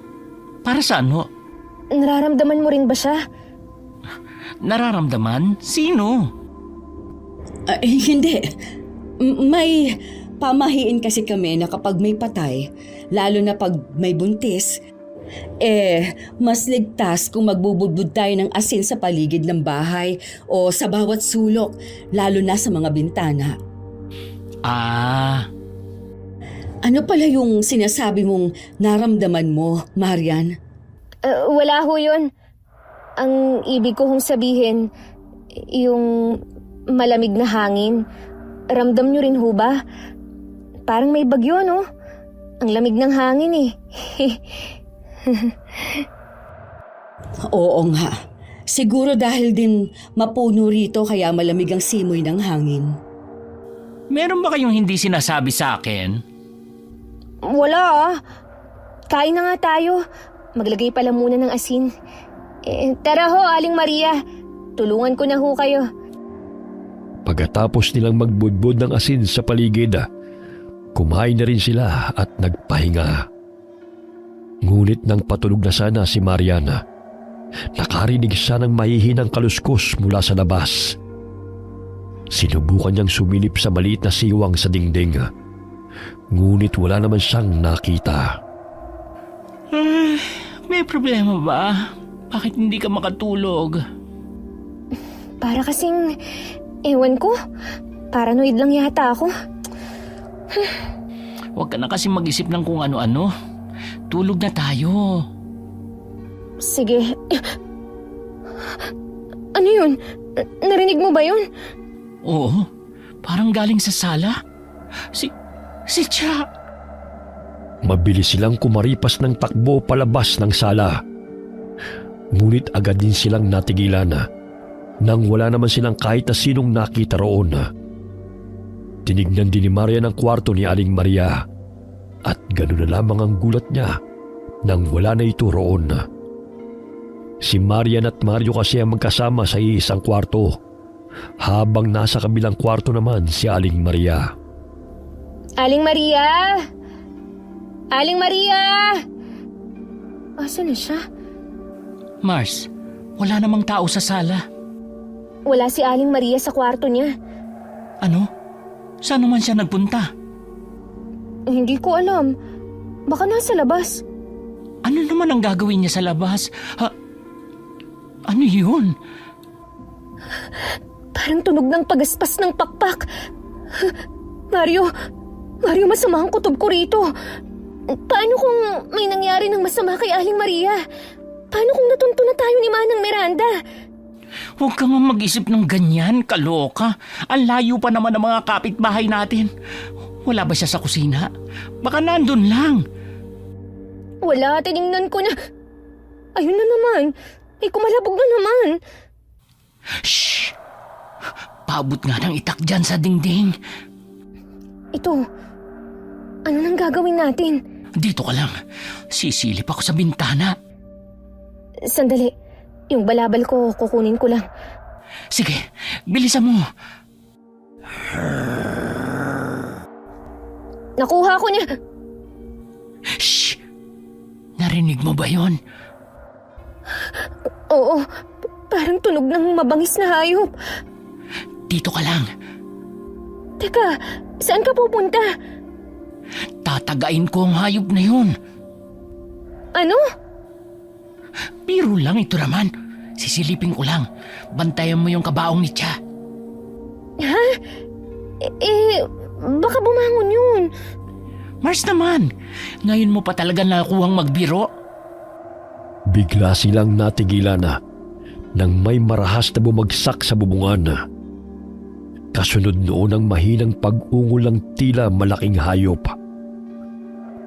Para saan ho? Nararamdaman mo rin ba siya? Nararamdaman? Sino? Hindi. May pamahiin kasi kami na kapag may patay, lalo na pag may buntis, mas ligtas kung magbubudbud tayo ng asin sa paligid ng bahay o sa bawat sulok, lalo na sa mga bintana. Ano pala yung sinasabi mong naramdaman mo, Marian? Wala ho yun. Ang ibig ko hong sabihin, yung malamig na hangin. Ramdam nyo rin ho ba? Parang may bagyo, no? Ang lamig ng hangin eh. Oo nga. Siguro dahil din mapuno rito kaya malamig ang simoy ng hangin. Meron ba kayong hindi sinasabi sa akin? Wala ah. Kain na nga tayo. Maglagay pala muna ng asin. Tara ho, Aling Maria. Tulungan ko na ho kayo. Pagkatapos nilang magbudbud ng asin sa paligid, kumain na rin sila at nagpahinga. Ngunit nang patulog na sana si Mariana, nakarinig siya ng mahihinang kaluskos mula sa labas. Sinubukan niyang sumilip sa maliit na siwang sa dingding, ngunit wala naman siyang nakita. May problema ba? Bakit hindi ka makatulog? Para kasing, ewan ko, paranoid lang yata ako. Huwag ka na kasi mag-isip ng kung ano-ano. Tulog na tayo. Sige. Ano yun? Narinig mo ba yun? Oo, parang galing sa sala. Si Cha. Mabilis silang kumaripas ng takbo palabas ng sala. Ngunit agad din silang natigilan nang wala naman silang kahit na sinong nakita roon. Tinignan din ni Maria ng kwarto ni Aling Maria at gano'n na lamang ang gulat niya nang wala na ito roon. Si Marian at Mario kasi ang magkasama sa isang kwarto, habang nasa kabilang kwarto naman si Aling Maria. Aling Maria! Aling Maria! Asan na siya? Mars, wala namang tao sa sala. Wala si Aling Maria sa kwarto niya. Ano? Saan naman siya nagpunta? Hindi ko alam. Baka nasa labas. Ano naman ang gagawin niya sa labas? Ano yun? Parang tunog ng pagaspas ng pakpak. Mario, masama ang kutob ko rito. Paano kung may nangyari ng masama kay Aling Maria? Paano kung natunto na tayo ni Manang Miranda? Huwag ka nga mag-isip ng ganyan, kaloka. Ang layo pa naman ng mga kapitbahay natin. Wala ba siya sa kusina? Baka nandun lang. Wala, tiningnan ko na. Ayun na naman. May kumalabog na naman. Shh! Paabot nga ng itak dyan sa dingding. Ito, ano nang gagawin natin? Dito ka lang. Sisilip ako sa bintana. Sandali, yung balabal ko, kukunin ko lang. Sige, bilisan mo. Nakuha ko niya. Shh! Narinig mo ba yon? Oo, parang tunog ng mabangis na hayop. Dito ka lang. Teka, saan ka pupunta? Tatagain ko ang hayop na yun. Ano? Biro lang ito naman. Sisilipin ko lang. Bantayan mo yung kabaong ni Cha. Ha? Baka bumangon yun. Mars naman, ngayon mo pa talaga nakuhang magbiro? Bigla silang natigilan nang may marahas na bumagsak sa bubungan. Kasunod noon ang mahinang pag-ungol ng tila malaking hayop.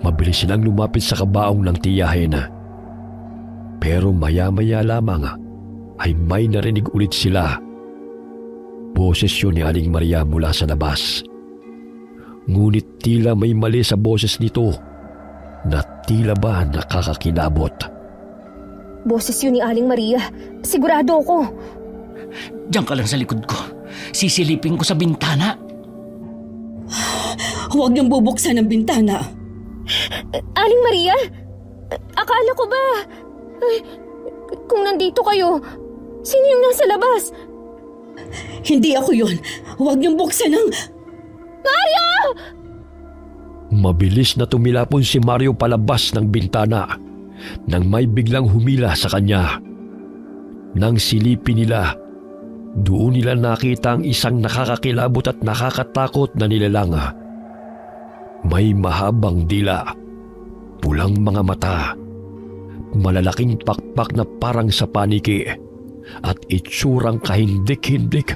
Mabilis silang lumapit sa kabaong ng tiyahin. Pero maya-maya lamang ay may narinig ulit sila. Boses yun ni Aling Maria mula sa labas. Ngunit tila may mali sa boses nito na tila ba nakakakilabot. Boses yun ni Aling Maria. Sigurado ako. Diyan ka lang sa likod ko. Sisilipin ko sa bintana. Huwag niyong bubuksan ang bintana. Aling Maria? Akala ko ba? Ay, kung nandito kayo, sino yung nasa labas? Hindi ako yun. Huwag niyong buksan ang... Mario! Mabilis na tumilapon si Mario palabas ng bintana nang may biglang humila sa kanya. Nang silipin nila, doon nila nakita ang isang nakakakilabot at nakakatakot na nilalang. May mahabang dila, pulang mga mata, malalaking pakpak na parang sa paniki, at itsurang kahindik-hindik.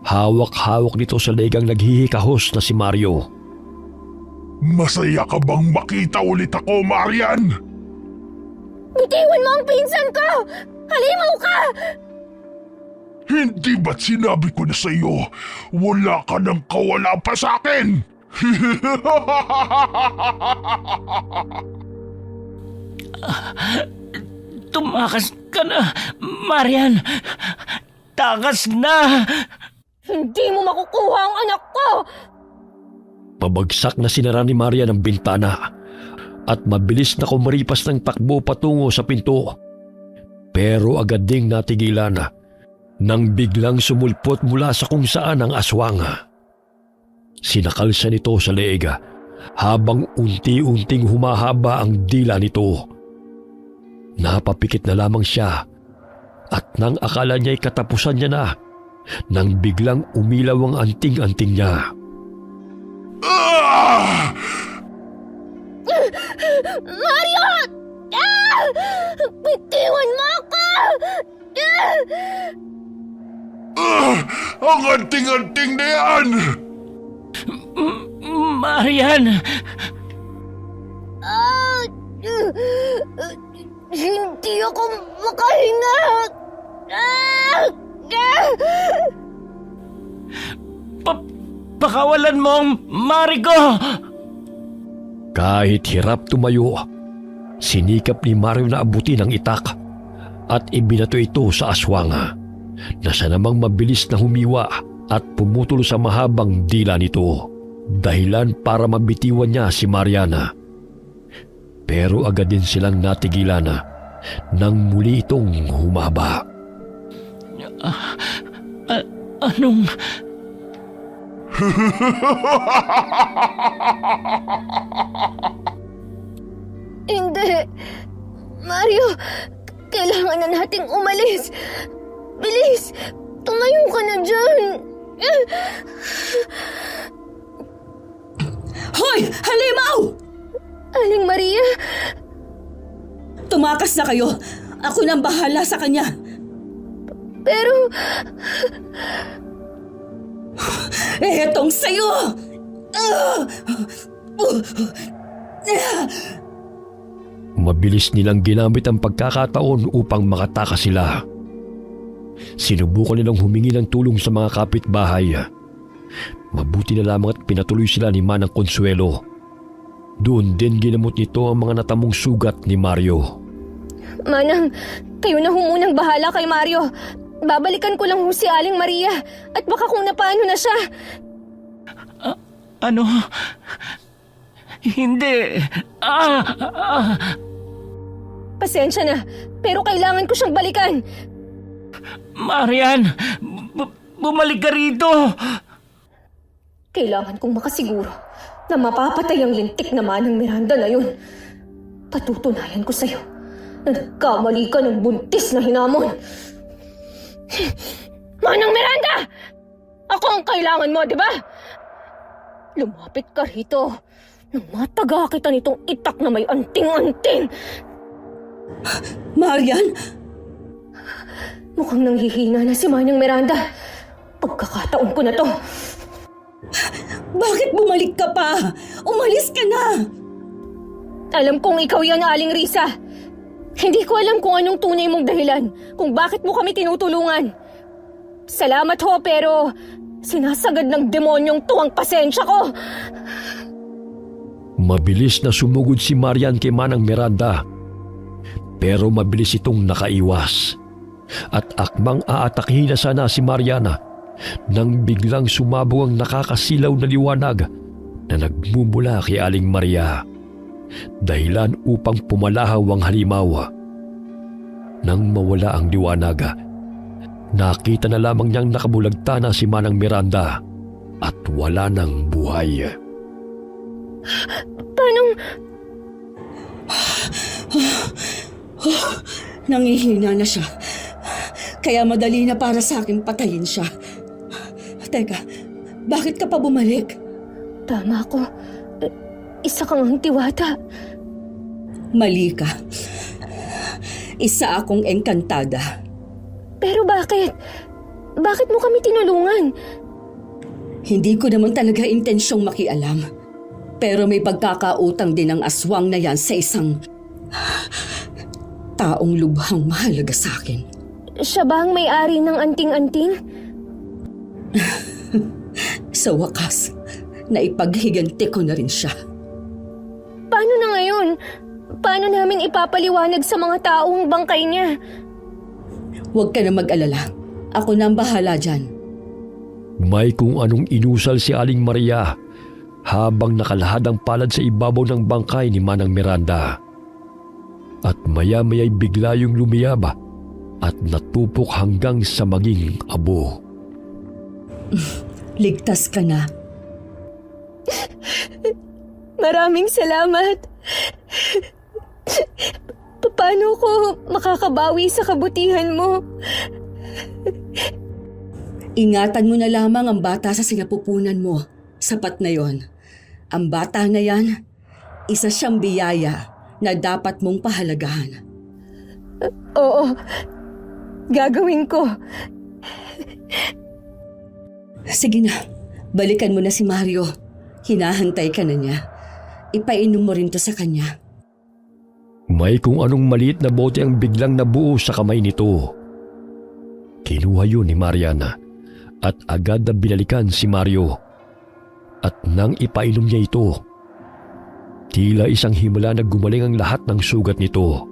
Hawak-hawak nito sa legang naghihikahos na si Mario. Masaya ka bang makita ulit ako, Marian? Bitiwan mo ang pinsan ko! Halimaw ka! Hindi ba't sinabi ko na sa iyo, wala ka nang kawala pa sa akin? Tumakas ka na, Marian. Takas na. Hindi mo makukuha ang anak ko! Pabagsak na sinara ni Marian ang bintana at mabilis na kumaripas ng takbo patungo sa pinto. Pero agad ding natigilan nang biglang sumulpot mula sa kung saan ang aswang. Sinakal siya nito sa leeg habang unti-unting humahaba ang dila nito. Napapikit na lamang siya at nang akala niya'y katapusan niya na, nang biglang umilaw ang anting-anting niya. Ah! Mario! Ah! Bitiwan mo ako! Ang anting-anting na yan! Marian. Hindi ako makahinga! Pakawalan mo ang mari ko. Kahit hirap tumayo, sinikap ni Mario na abutin ang itak at ibinato ito sa aswang na siya namang mabilis na humiwa at pumutol sa mahabang dila nito, dahilan para mabitiwan niya si Mariana. Pero agad din silang natigilan nang muli itong humaba. Anong... Hindi! Mario! Kailangan na nating umalis! Bilis! Tumayo ka na dyan! Hoy! Halimaw! Aling Maria! Tumakas na kayo. Ako nang bahala sa kanya. Pero... Etong sa'yo! Mabilis nilang ginamit ang pagkakataon upang makatakas sila. Sinubukan nilang humingi ng tulong sa mga kapitbahay. Mabuti na lamang at pinatuloy sila ni Manang Consuelo. Doon din ginamot nito ang mga natamong sugat ni Mario. Manang, kayo na humunang bahala kay Mario. Babalikan ko lang si Aling Maria at baka kung napaano na siya. Ano? Hindi. Pasensya na, pero kailangan ko siyang balikan. Marian, bumalik ka rito. Kailangan kong makasiguro na mapapatay ang lintik na Manang Miranda na yun. Patutunayan ko sa'yo na nagkamali ka ng buntis na hinamon. Manang Miranda! Ako ang kailangan mo, di ba? Lumapit ka rito nang mataga kita nitong itak na may anting-anting. Marian? Mukhang nanghihina na si Manang Miranda. Pagkakataon ko na to. Bakit bumalik ka pa? Umalis ka na! Alam kong ikaw yan, Aling Risa. Hindi ko alam kung anong tunay mong dahilan kung bakit mo kami tinutulungan. Salamat ho, pero sinasagad ng demonyong to ang pasensya ko. Mabilis na sumugod si Marian kay Manang Miranda. Pero mabilis itong nakaiwas. At akmang aatakihin na sana si Mariana nang biglang sumabog ang nakakasilaw na liwanag na nagmumula kay Aling Maria, dahilan upang pumalahaw ang halimaw. Nang mawala ang liwanag, nakita na lamang niyang nakabulagta na si Manang Miranda at wala ng buhay. Paanong... Nangihina na siya. Kaya madali na para sa akin patayin siya. Teka, bakit ka pa bumalik? Tama ako. isa kang tiwata. Mali ka. Isa akong engkantada. Pero bakit? Bakit mo kami tinulungan? Hindi ko naman talaga intensyong makialam. Pero may pagkakautang din ang aswang na yan sa isang taong lubhang mahalaga sa akin. Siya ba ang may-ari ng anting-anting? Sa wakas, naipaghiganti ko na rin siya. Paano na ngayon? Paano namin ipapaliwanag sa mga taong bangkay niya? Huwag ka na mag-alala. Ako na ang bahala dyan. May kung anong inusal si Aling Maria habang nakalahad ang palad sa ibabaw ng bangkay ni Manang Miranda. At maya-maya'y bigla yung lumiyab at natupok hanggang sa maging abo. Ligtas ka na. Maraming salamat. Paano ko makakabawi sa kabutihan mo? Ingatan mo na lamang ang bata sa sinapupunan mo. Sapat na yon. Ang bata na yan, isa siyang biyaya na dapat mong pahalagahan. Oo, gagawin ko. Sige na, balikan mo na si Mario. Hinahantay ka na niya. Ipainom mo rin to sa kanya. May kung anong maliit na bote ang biglang nabuo sa kamay nito. Kinuha yun ni Mariana at agad na binalikan si Mario. At nang ipainom niya ito, tila isang himala na gumaling ang lahat ng sugat nito.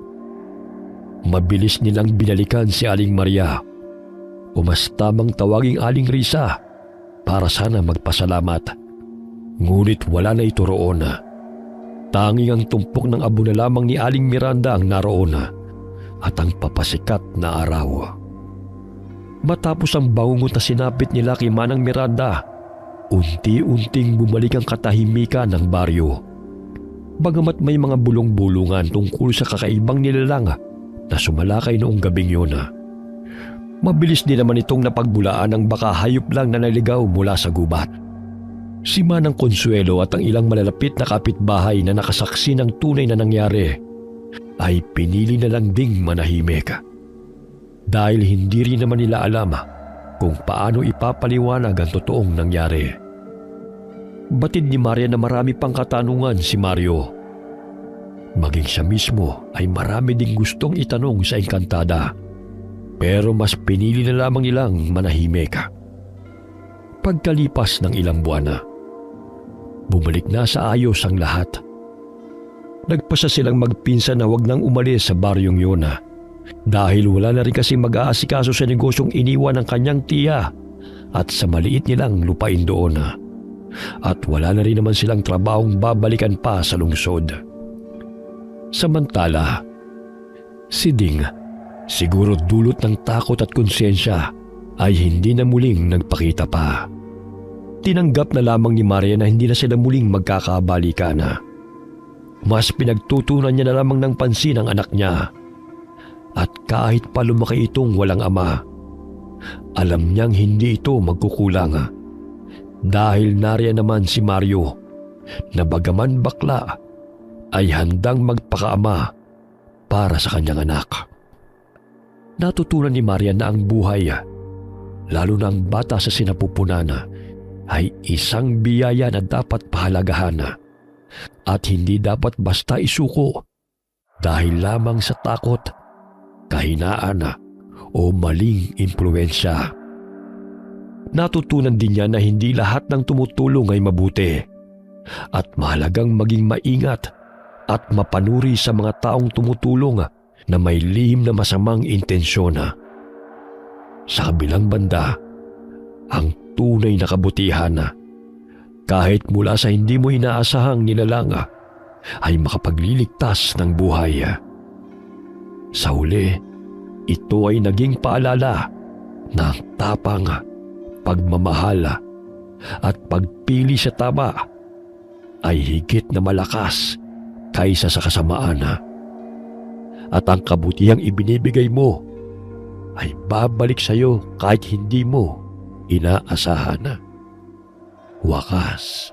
Mabilis nilang binalikan si Aling Maria o mas tamang tawaging Aling Risa para sana magpasalamat. Ngunit wala na ito roon. Tanging ang tumpok ng abo na lamang ni Aling Miranda ang naroon at ang papasikat na araw. Matapos ang bangungot na sinapit nila kay Manang Miranda, unti-unting bumalik ang katahimikan ng baryo. Bagamat may mga bulong-bulungan tungkol sa kakaibang nilalang na sumalakay noong gabing yun. Mabilis din naman itong napagbulaan ng baka hayop lang na naligaw mula sa gubat. Si Manang Consuelo at ang ilang malalapit na kapitbahay na nakasaksi ng tunay na nangyari ay pinili na lang ding manahimik. Dahil hindi rin naman nila alam kung paano ipapaliwanag ang totoong nangyari. Batid ni Maria na marami pang katanungan si Mario. Maging siya mismo ay marami ding gustong itanong sa engkantada. Pero mas pinili na lamang nilang manahimik. Pagkalipas ng ilang buwan, bumalik na sa ayos ang lahat. Nagpasa silang magpinsan na wag nang umalis sa baryong yun dahil wala na rin kasi mag-aasikaso sa negosyong iniwan ng kanyang tiya at sa maliit nilang lupain doon. At wala na rin naman silang trabahong babalikan pa sa lungsod. Samantala, si Ding, siguro dulot ng takot at konsensya, ay hindi na muling nagpakita pa. Tinanggap na lamang ni Maria na hindi na sila muling magkakabalikan. Mas pinagtutunan niya na lamang ng pansin ang anak niya. At kahit pa lumaki itong walang ama, alam niyang hindi ito magkukulang. Dahil nariyan naman si Mario na bagaman bakla ay handang magpakaama para sa kanyang anak. Natutunan ni Maria na ang buhay, lalo na ang bata sa sinapupunan, ay isang biyaya na dapat pahalagahan at hindi dapat basta isuko dahil lamang sa takot, kahinaan o maling impluensya. Natutunan din niya na hindi lahat ng tumutulong ay mabuti at mahalagang maging maingat at mapanuri sa mga taong tumutulong na may lihim na masamang intensyon. Sa kabilang banda, ang tunay na kabutihan, kahit mula sa hindi mo inaasahang nilalang, ay makapagliligtas ng buhay. Sa huli, ito ay naging paalala na ang tapang, pagmamahal at pagpili sa tama ay higit na malakas kaysa sa kasamaan. At ang kabutihang ibinibigay mo ay babalik sa iyo kahit hindi mo inaasahan. Wakas.